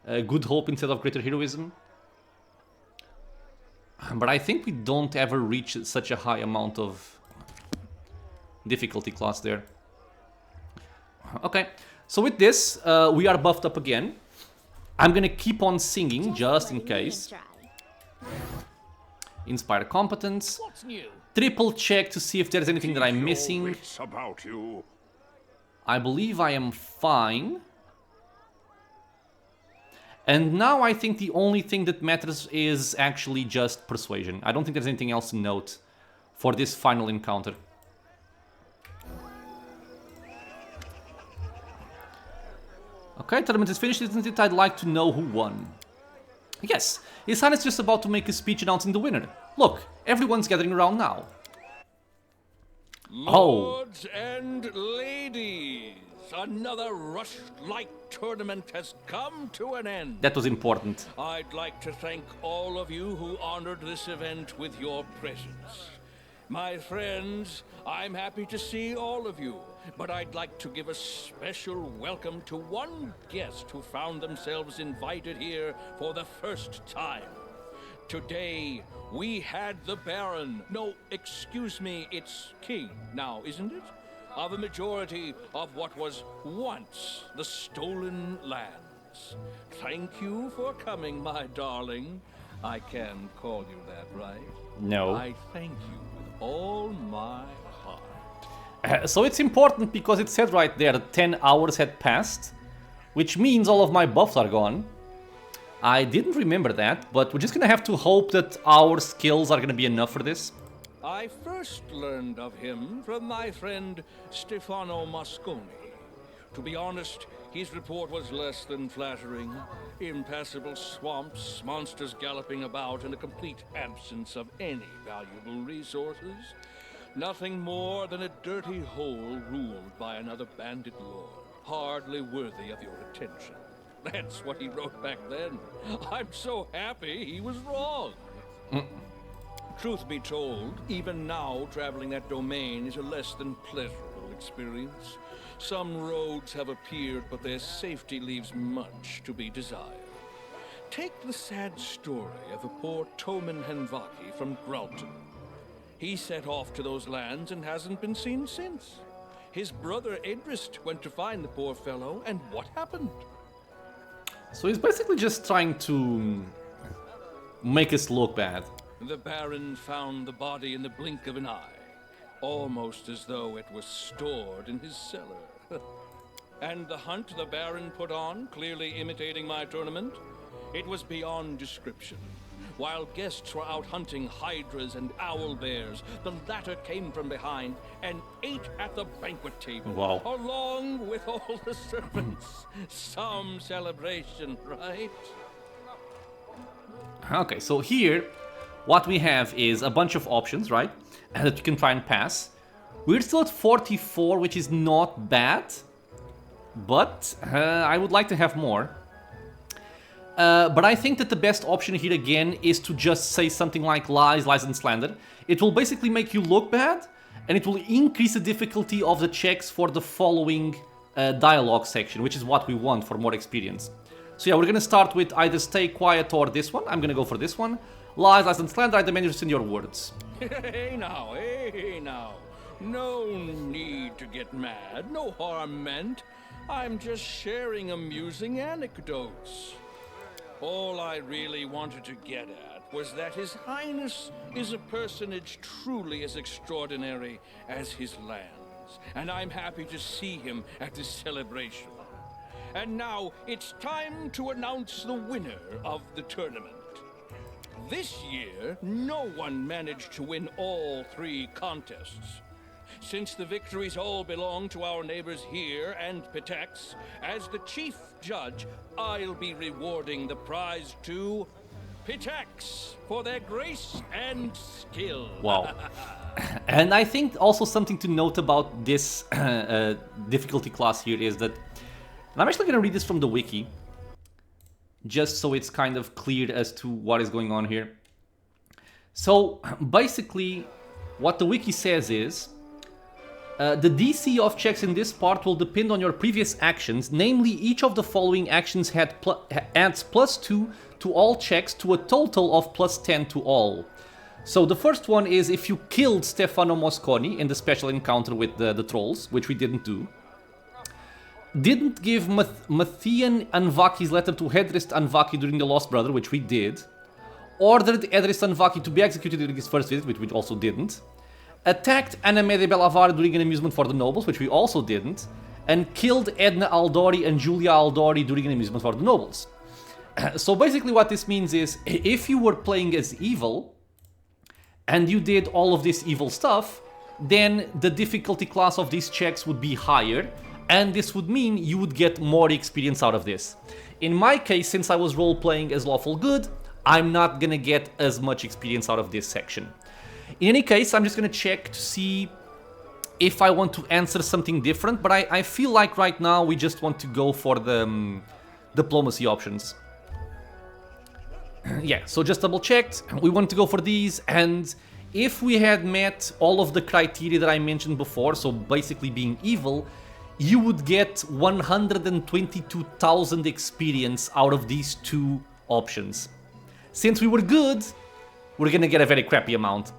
good hope instead of greater heroism. But I think we don't ever reach such a high amount of difficulty class there. Okay, so with this, we are buffed up again. I'm gonna keep on singing just in case. Inspire competence. What's new? Triple check to see if there's anything that I'm missing. About you. I believe I am fine. And now I think the only thing that matters is actually just Persuasion. I don't think there's anything else to note for this final encounter. Okay, tournament is finished, isn't it? I'd like to know who won. Yes, His Highness is just about to make a speech announcing the winner. Look, everyone's gathering around now. Lords and ladies, another Rushlight Tournament has come to an end. That was important. I'd like to thank all of you who honored this event with your presence. My friends, I'm happy to see all of you, but I'd like to give a special welcome to one guest who found themselves invited here for the first time. Today, we had the Baron, no, excuse me, it's King now, isn't it? Of a majority of what was once the Stolen Lands. Thank you for coming, my darling. I can call you that, right? No. I thank you with all my heart. So it's important because it said right there that 10 hours had passed, which means all of my buffs are gone. I didn't remember that, but we're just gonna have to hope that our skills are gonna be enough for this. I first learned of him from my friend Stefano Mosconi. To be honest, his report was less than flattering. Impassable swamps, monsters galloping about, and a complete absence of any valuable resources. Nothing more than a dirty hole ruled by another bandit lord, hardly worthy of your attention. That's what he wrote back then. I'm so happy he was wrong. Truth be told, even now traveling that domain is a less than pleasurable experience. Some roads have appeared, but their safety leaves much to be desired. Take the sad story of the poor Toman Henvaki from Gralton. He set off to those lands and hasn't been seen since. His brother Edrist went to find the poor fellow, and what happened? So he's basically just trying to make us look bad. The Baron found the body in the blink of an eye, almost as though it was stored in his cellar. And the hunt the Baron put on, clearly imitating my tournament, it was beyond description. While guests were out hunting hydras and owl bears, the latter came from behind and ate at the banquet table, Wow. along with all the servants. Some celebration, right? Okay, so here, what we have is a bunch of options, right? That you can try and pass. We're still at 44, which is not bad. But I would like to have more. But I think that the best option here again is to just say something like lies, lies and slander. It will basically make you look bad, and it will increase the difficulty of the checks for the following dialogue section, which is what we want for more experience. So yeah, we're gonna start with either stay quiet or this one. I'm gonna go for this one. Lies, lies and slander, I demand you to send your words. Hey now. No need to get mad, no harm meant. I'm just sharing amusing anecdotes. All I really wanted to get at was that His Highness is a personage truly as extraordinary as his lands, and I'm happy to see him at this celebration. And now it's time to announce the winner of the tournament. This year, no one managed to win all 3 contests. Since the victories all belong to our neighbors here and Pitex, as the chief judge, I'll be rewarding the prize to Pitex for their grace and skill. Wow. And I think also something to note about this difficulty class here is that, and I'm actually going to read this from the wiki, just so it's kind of clear as to what is going on here. So basically, what the wiki says is, the DC of checks in this part will depend on your previous actions, namely each of the following actions adds +2 to all checks to a total of +10 to all. So the first one is if you killed Stefano Mosconi in the special encounter with the trolls, which we didn't do. Didn't give Matthian Anvaki's letter to Edrist Anvaki during the Lost Brother, which we did. Ordered Edrist Anvaki to be executed during his first visit, which we also didn't. Attacked Aname de Bellavar during an amusement for the nobles, which we also didn't. And killed Edna Aldori and Julia Aldori during an amusement for the nobles. So basically what this means is, if you were playing as evil, and you did all of this evil stuff, then the difficulty class of these checks would be higher, and this would mean you would get more experience out of this. In my case, since I was role-playing as lawful good, I'm not gonna get as much experience out of this section. In any case, I'm just gonna check to see if I want to answer something different, but I feel like right now we just want to go for the diplomacy options. Yeah, so just double checked, we want to go for these, and if we had met all of the criteria that I mentioned before, so basically being evil, you would get 122,000 experience out of these two options. Since we were good, we're gonna get a very crappy amount.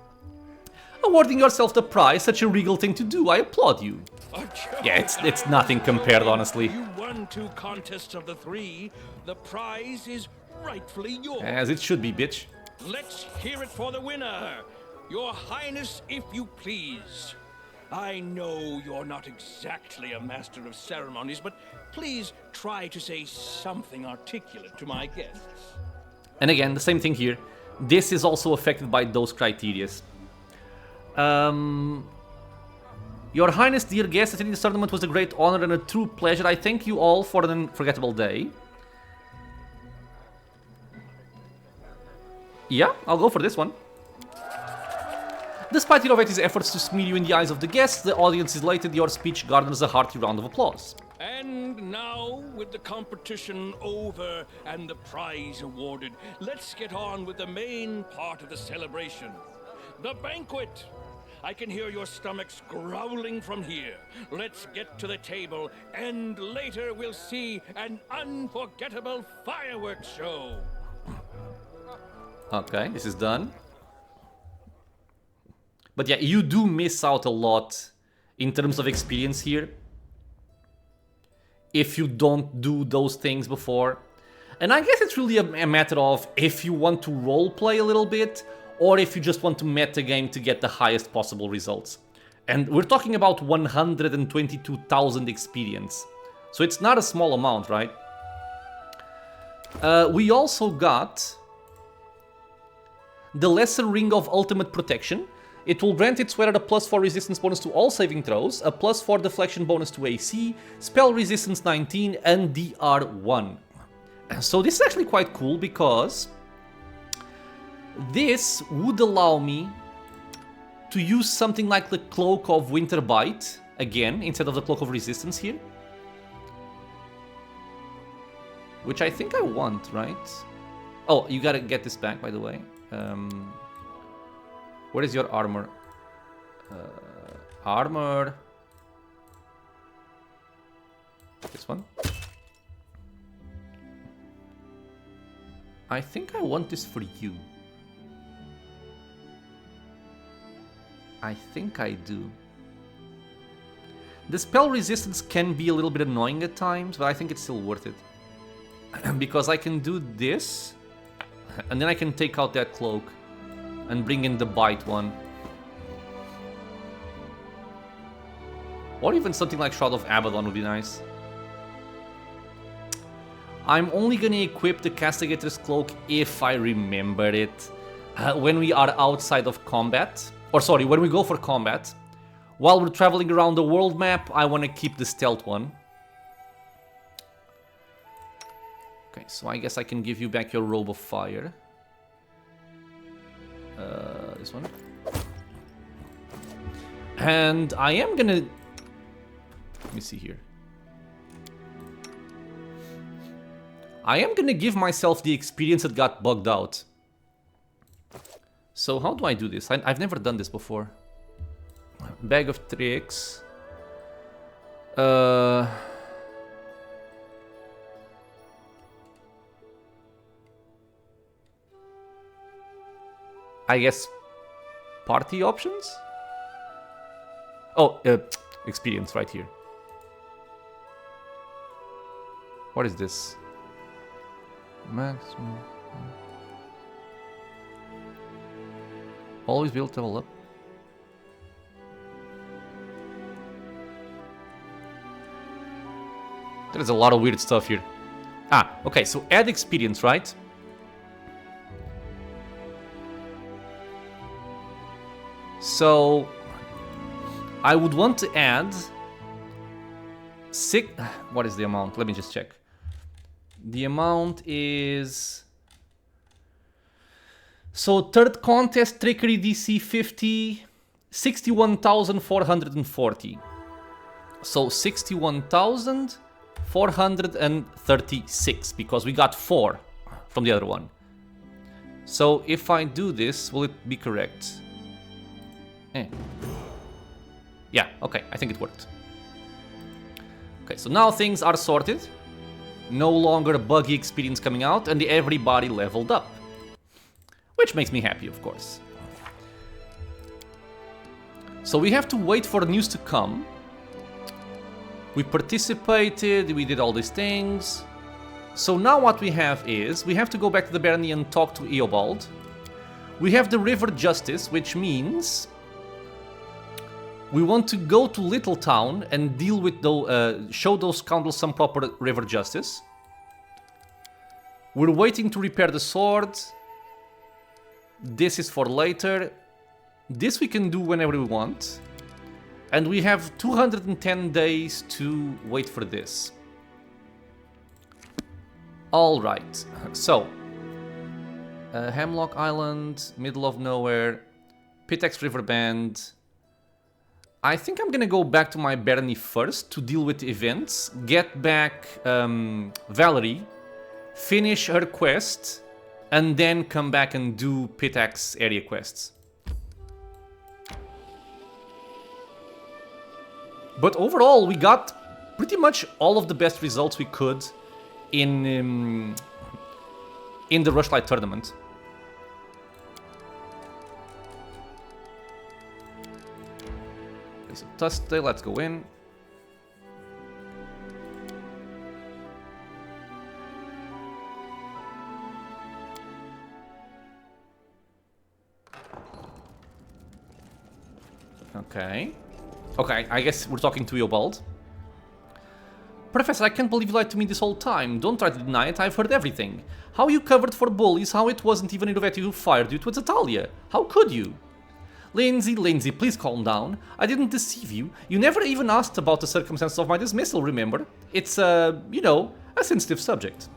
Awarding yourself the prize, such a regal thing to do, I applaud you. Yeah, it's nothing compared, honestly. You won 2 contests of the 3. The prize is rightfully yours. As it should be, bitch. Let's hear it for the winner. Your Highness, if you please. I know you're not exactly a master of ceremonies, but please try to say something articulate to my guests. And again, the same thing here. This is also affected by those criterias. Your Highness, dear guests, attending this tournament was a great honor and a true pleasure. I thank you all for an unforgettable day. Yeah, I'll go for this one. Despite Irovetti's efforts to smear you in the eyes of the guests, the audience is elated. Your speech garners a hearty round of applause. And now, with the competition over and the prize awarded, let's get on with the main part of the celebration. The banquet! I can hear your stomachs growling from here. Let's get to the table, and later we'll see an unforgettable fireworks show. Okay, this is done. But yeah, you do miss out a lot in terms of experience here if you don't do those things before. And I guess it's really a matter of if you want to roleplay a little bit or if you just want to metagame to get the highest possible results. And we're talking about 122,000 experience. So it's not a small amount, right? We also got the Lesser Ring of Ultimate Protection. It will grant its wearer a +4 resistance bonus to all saving throws, a +4 deflection bonus to AC, spell resistance 19, and DR1. So this is actually quite cool because this would allow me to use something like the Cloak of Winter Bite, again, instead of the Cloak of Resistance here. Which I think I want, right? Oh, you gotta get this back, by the way. What is your armor? Armor. This one. I think I want this for you. I think I do. The spell resistance can be a little bit annoying at times, but I think it's still worth it. Because I can do this, and then I can take out that cloak and bring in the bite one. Or even something like Shroud of Abaddon would be nice. I'm only gonna equip the Castigator's Cloak if I remember it. When we are outside of combat. Or sorry, when we go for combat. While we're traveling around the world map, I want to keep the stealth one. Okay, so I guess I can give you back your Robe of Fire. This one. And I am gonna... Let me see here. I am gonna give myself the experience that got bugged out. So how do I do this? I've never done this before. Bag of Tricks. I guess party options? Oh, experience right here. What is this? Maximum. Always be able to level up. There's a lot of weird stuff here. Ah, okay, so add experience, right? So I would want to add what is the amount? Let me just check. The amount is, so third contest, Trickery DC 50, 61,440. So 61,436, because we got 4 from the other one. So if I do this, will it be correct? Yeah, okay, I think it worked. Okay, so now things are sorted. No longer buggy experience coming out, and everybody leveled up. Which makes me happy, of course. So we have to wait for news to come. We participated, we did all these things. So now what we have is, we have to go back to the barony and talk to Eobald. We have the River Justice, which means we want to go to Little Town and deal with show those scoundrels some proper river justice. We're waiting to repair the sword. This is for later. This we can do whenever we want. And we have 210 days to wait for this. Alright, so Hemlock Island, middle of nowhere, Pitex River Band. I think I'm gonna go back to my barony first to deal with the events, get back Valerie, finish her quest, and then come back and do Pitax area quests. But overall, we got pretty much all of the best results we could in the Rushlight Tournament. So Tuesday, let's go in. Okay. Okay, I guess we're talking to Eobald. Professor, I can't believe you lied to me this whole time. Don't try to deny it, I've heard everything. How you covered for bullies, how it wasn't even Irovetti who fired you, it was Atalia. How could you? Lindsay, please calm down. I didn't deceive you. You never even asked about the circumstances of my dismissal, remember? It's, you know, a sensitive subject.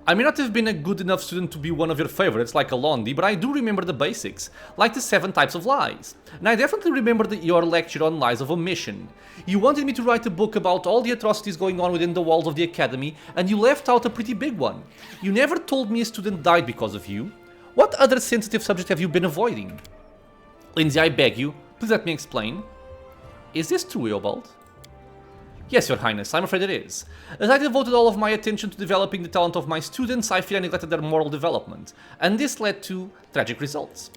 I may not have been a good enough student to be one of your favorites like Alondi, but I do remember the basics, like the 7 types of lies. And I definitely remember your lecture on lies of omission. You wanted me to write a book about all the atrocities going on within the walls of the academy, and you left out a pretty big one. You never told me a student died because of you. What other sensitive subject have you been avoiding? Lindsay, I beg you, please let me explain. Is this true, Eobald? Yes, Your Highness, I'm afraid it is. As I devoted all of my attention to developing the talent of my students, I feel I neglected their moral development, and this led to tragic results.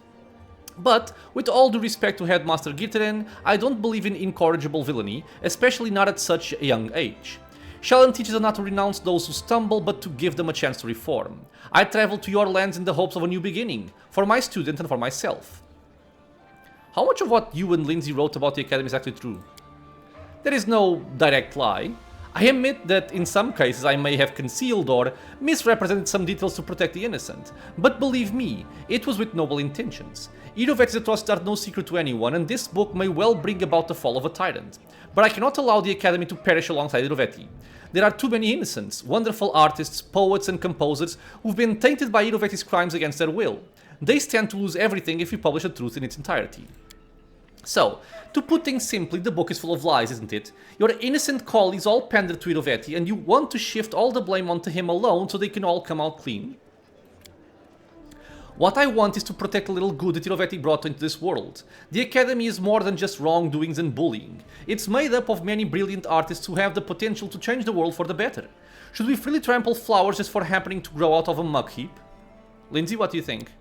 But, with all due respect to Headmaster Gitteren, I don't believe in incorrigible villainy, especially not at such a young age. Shallan teaches us not to renounce those who stumble, but to give them a chance to reform. I traveled to your lands in the hopes of a new beginning, for my student and for myself. How much of what you and Lindsay wrote about the Academy is actually true? There is no direct lie. I admit that in some cases I may have concealed or misrepresented some details to protect the innocent, but believe me, it was with noble intentions. Irovetti's atrocities are no secret to anyone, and this book may well bring about the fall of a tyrant. But I cannot allow the Academy to perish alongside Irovetti. There are too many innocents, wonderful artists, poets and composers who've been tainted by Irovetti's crimes against their will. They stand to lose everything if we publish the truth in its entirety. So, to put things simply, the book is full of lies, isn't it? Your innocent colleagues all pander to Irovetti, and you want to shift all the blame onto him alone so they can all come out clean? What I want is to protect the little good that Irovetti brought into this world. The Academy is more than just wrongdoings and bullying. It's made up of many brilliant artists who have the potential to change the world for the better. Should we freely trample flowers just for happening to grow out of a muck heap? Lindsay, what do you think?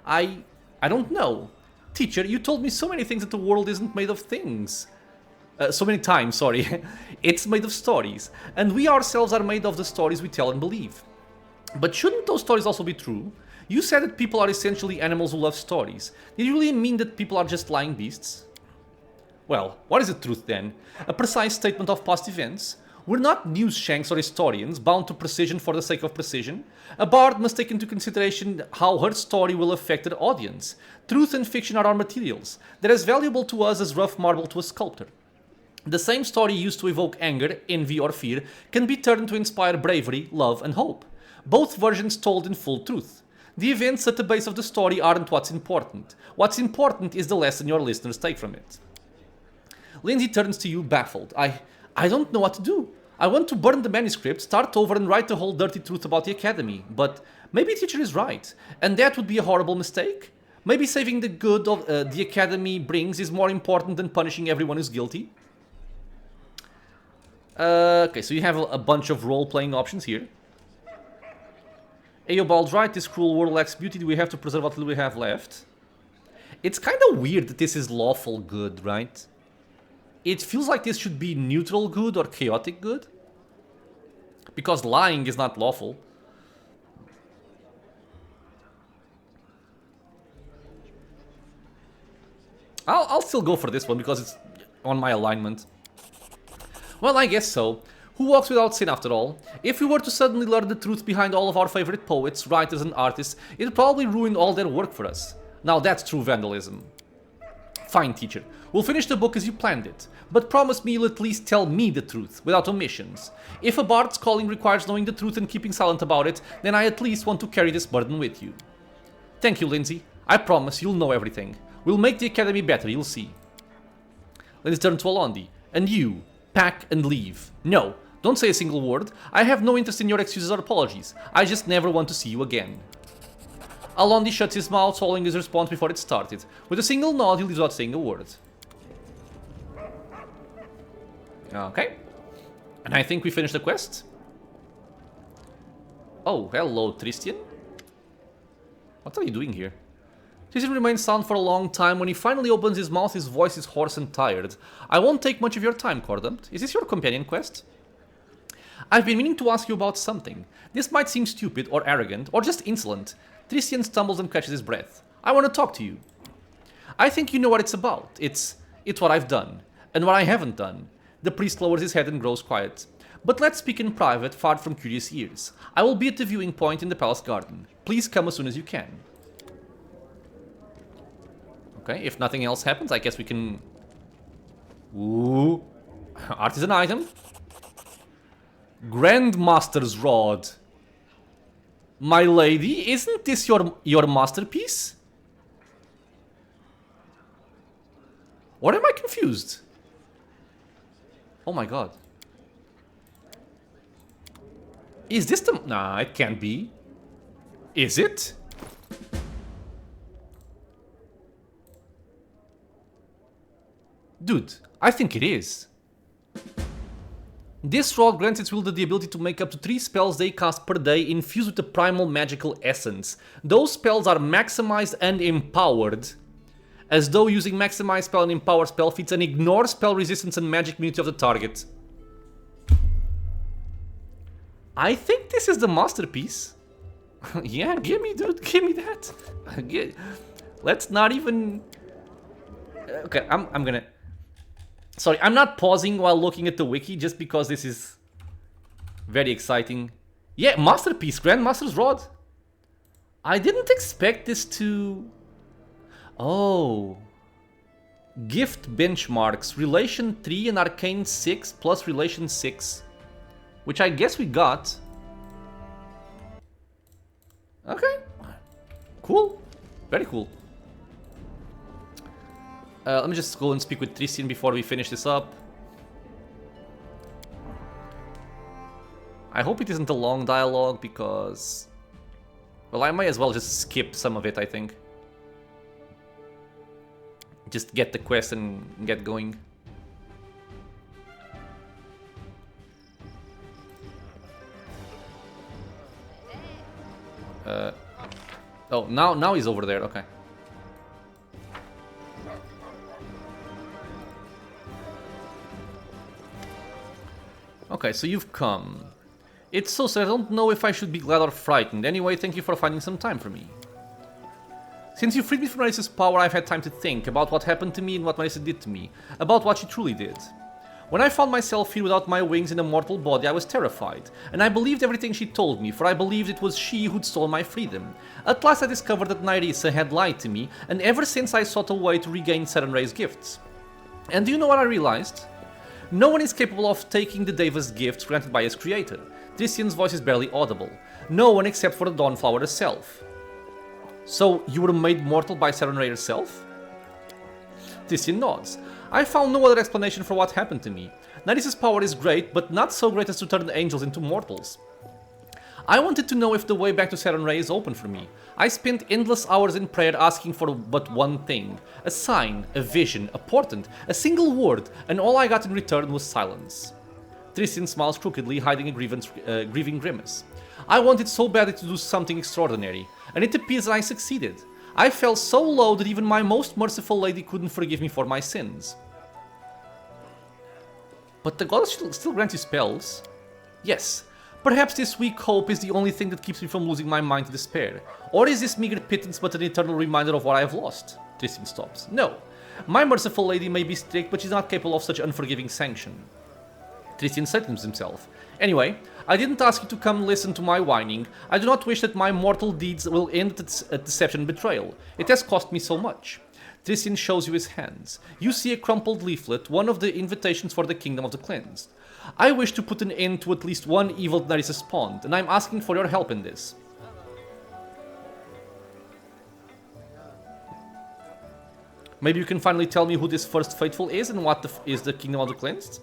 I don't know. Teacher, you told me so many things that the world isn't made of things. So many times, sorry. It's made of stories. And we ourselves are made of the stories we tell and believe. But shouldn't those stories also be true? You said that people are essentially animals who love stories. Did you really mean that people are just lying beasts? Well, what is the truth then? A precise statement of past events? We're not news shanks or historians, bound to precision for the sake of precision. A bard must take into consideration how her story will affect her audience. Truth and fiction are our materials. They're as valuable to us as rough marble to a sculptor. The same story used to evoke anger, envy, or fear can be turned to inspire bravery, love, and hope. Both versions told in full truth. The events at the base of the story aren't what's important. What's important is the lesson your listeners take from it. Lindsay turns to you, baffled. I don't know what to do. I want to burn the manuscript, start over, and write the whole dirty truth about the Academy. But maybe teacher is right, and that would be a horrible mistake. Maybe saving the good of the Academy brings is more important than punishing everyone who's guilty. Okay, so you have a bunch of role-playing options here. Eobald's right, this cruel world lacks beauty. Do we have to preserve what little we have left? It's kind of weird that this is lawful good, right? It feels like this should be neutral good or chaotic good. Because lying is not lawful. I'll still go for this one because it's on my alignment. Well, I guess so. Who walks without sin after all? If we were to suddenly learn the truth behind all of our favorite poets, writers and artists, it would probably ruin all their work for us. Now that's true vandalism. Fine, teacher. We'll finish the book as you planned it. But promise me you'll at least tell me the truth, without omissions. If a bard's calling requires knowing the truth and keeping silent about it, then I at least want to carry this burden with you. Thank you, Lindsay. I promise you'll know everything. We'll make the Academy better, you'll see. Let's turn to Alondi. And you, pack and leave. No, don't say a single word. I have no interest in your excuses or apologies. I just never want to see you again. Alondi shuts his mouth, swallowing his response before it started. With a single nod, he leaves without saying a word. Okay. And I think we finished the quest. Oh, hello, Tristian. What are you doing here? Tristian remains silent for a long time. When he finally opens his mouth, his voice is hoarse and tired. I won't take much of your time, Cordumped. Is this your companion quest? I've been meaning to ask you about something. This might seem stupid or arrogant or just insolent. Tristian stumbles and catches his breath. I want to talk to you. I think you know what it's about. It's what I've done. And what I haven't done. The priest lowers his head and grows quiet. But let's speak in private, far from curious ears. I will be at the viewing point in the palace garden. Please come as soon as you can. Okay, if nothing else happens, I guess we can... Ooh. Artisan item. Grandmaster's Rod. My lady, isn't this your masterpiece? Or am I confused? Oh my god. Is this the... Nah, it can't be. Is it? Dude, I think it is. This rod grants its wielder the ability to make up to 3 spells they cast per day infused with the primal magical essence. Those spells are maximized and empowered, as though using maximize spell and empower spell feats and ignore spell resistance and magic immunity of the target. I think this is the masterpiece. Yeah, gimme, dude, gimme that. Let's not even... Okay, I'm gonna... Sorry, I'm not pausing while looking at the wiki just because this is very exciting. Yeah, masterpiece, Grandmaster's Rod. I didn't expect this to... Oh. Gift benchmarks. Relation 3 and Arcane 6 plus Relation 6. Which I guess we got. Okay. Cool. Very cool. Let me just go and speak with Tristian before we finish this up. I hope it isn't a long dialogue because... Well, I might as well just skip some of it, I think. Just get the quest and get going. Oh, now he's over there, okay. Okay, so you've come. It's so sad, I don't know if I should be glad or frightened. Anyway, thank you for finding some time for me. Since you freed me from Marissa's power, I've had time to think about what happened to me and what Marissa did to me. About what she truly did. When I found myself here without my wings in a mortal body, I was terrified, and I believed everything she told me, for I believed it was she who'd stolen my freedom. At last I discovered that Nyrissa had lied to me, and ever since I sought a way to regain Sarenrae's gifts. And do you know what I realized? No one is capable of taking the Deva's gifts granted by his creator. Tristian's voice is barely audible. No one except for the Dawnflower herself. So, you were made mortal by Sarenrae herself? Tristian nods. I found no other explanation for what happened to me. Nyrissa's power is great, but not so great as to turn angels into mortals. I wanted to know if the way back to Sarenrae is open for me. I spent endless hours in prayer asking for but one thing. A sign, a vision, a portent, a single word, and all I got in return was silence. Tristian smiles crookedly, hiding a grieving grimace. I wanted so badly to do something extraordinary, and it appears that I succeeded. I fell so low that even my most merciful lady couldn't forgive me for my sins. But the goddess still grants you spells. Yes, perhaps this weak hope is the only thing that keeps me from losing my mind to despair. Or is this meager pittance but an eternal reminder of what I have lost? Tristian stops. No, my merciful lady may be strict, but she's not capable of such unforgiving sanction. Tristian settles himself. Anyway, I didn't ask you to come listen to my whining. I do not wish that my mortal deeds will end at deception and betrayal. It has cost me so much. Tristian shows you his hands. You see a crumpled leaflet, one of the invitations for the Kingdom of the Cleansed. I wish to put an end to at least one evil that is spawned, and I'm asking for your help in this. Maybe you can finally tell me who this first faithful is and what is the Kingdom of the Cleansed?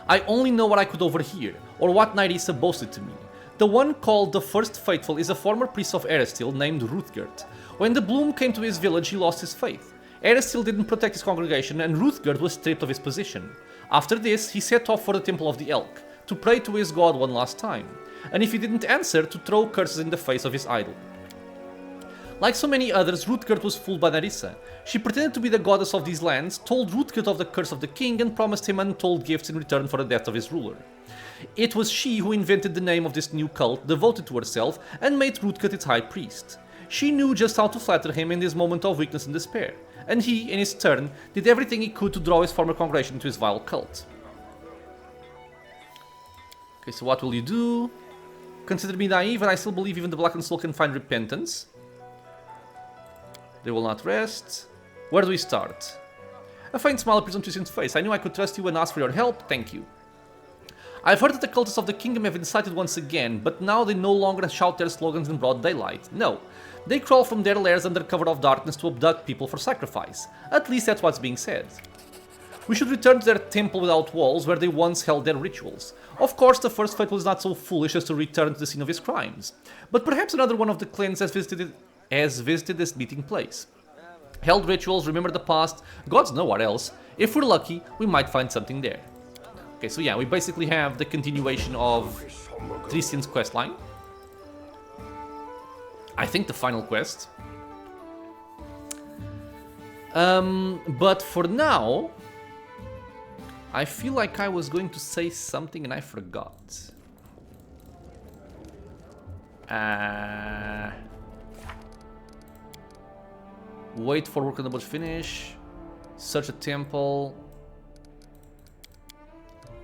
I only know what I could overhear, or what Nyrissa boasted to me. The one called the First Faithful is a former priest of Erestil named Ruthgerd. When the Bloom came to his village, he lost his faith. Erestil didn't protect his congregation, and Ruthgerd was stripped of his position. After this, he set off for the Temple of the Elk, to pray to his god one last time, and if he didn't answer, to throw curses in the face of his idol. Like so many others, Ruthgerd was fooled by Nyrissa. She pretended to be the goddess of these lands, told Ruthgerd of the curse of the king, and promised him untold gifts in return for the death of his ruler. It was she who invented the name of this new cult, devoted to herself, and made Ruthgerd its high priest. She knew just how to flatter him in this moment of weakness and despair, and he, in his turn, did everything he could to draw his former congregation to his vile cult. Okay, so what will you do? Consider me naive, and I still believe even the Blackened Soul can find repentance. They will not rest. Where do we start? A faint smile appears on Tristian's face. I knew I could trust you and ask for your help. Thank you. I've heard that the cultists of the kingdom have incited once again, but now they no longer shout their slogans in broad daylight. No, they crawl from their lairs under cover of darkness to abduct people for sacrifice. At least that's what's being said. We should return to their temple without walls, where they once held their rituals. Of course, the First Faithful is not so foolish as to return to the scene of his crimes, but perhaps another one of the clans has visited this meeting place. Held rituals, remember the past, gods know what else. If we're lucky, we might find something there. Okay, so yeah, we basically have the continuation of Tristian's questline. I think the final quest. But for now, I feel like I was going to say something and I forgot. Wait for work on the boat finish. Search a temple.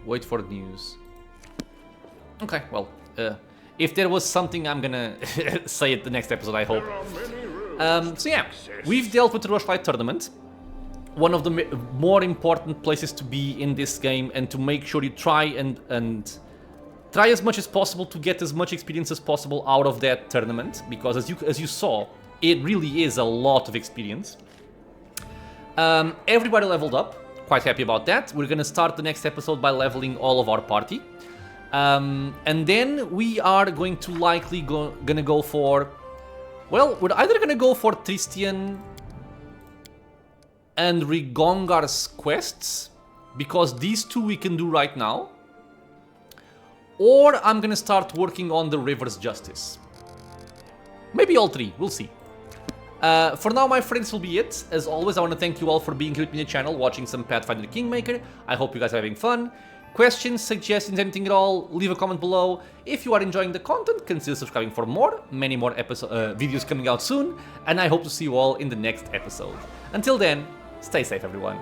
Wait for news. Okay, well, if there was something, I'm gonna say it the next episode, I hope. So yeah, we've dealt with the Rushlight Tournament. One of the more important places to be in this game, and to make sure you try and try as much as possible to get as much experience as possible out of that tournament, because as you saw, it really is a lot of experience. Everybody leveled up. Quite happy about that. We're gonna start the next episode by leveling all of our party. And then we are going to likely gonna go for... Well, we're either gonna go for Tristian and Rigongar's quests, because these two we can do right now. Or I'm gonna start working on the River's Justice. Maybe all three, we'll see. For now, my friends, will be it. As always, I want to thank you all for being here with me on the channel, watching some Pathfinder Kingmaker. I hope you guys are having fun. Questions, suggestions, anything at all, leave a comment below. If you are enjoying the content, consider subscribing for more. Many more videos coming out soon, and I hope to see you all in the next episode. Until then, stay safe, everyone.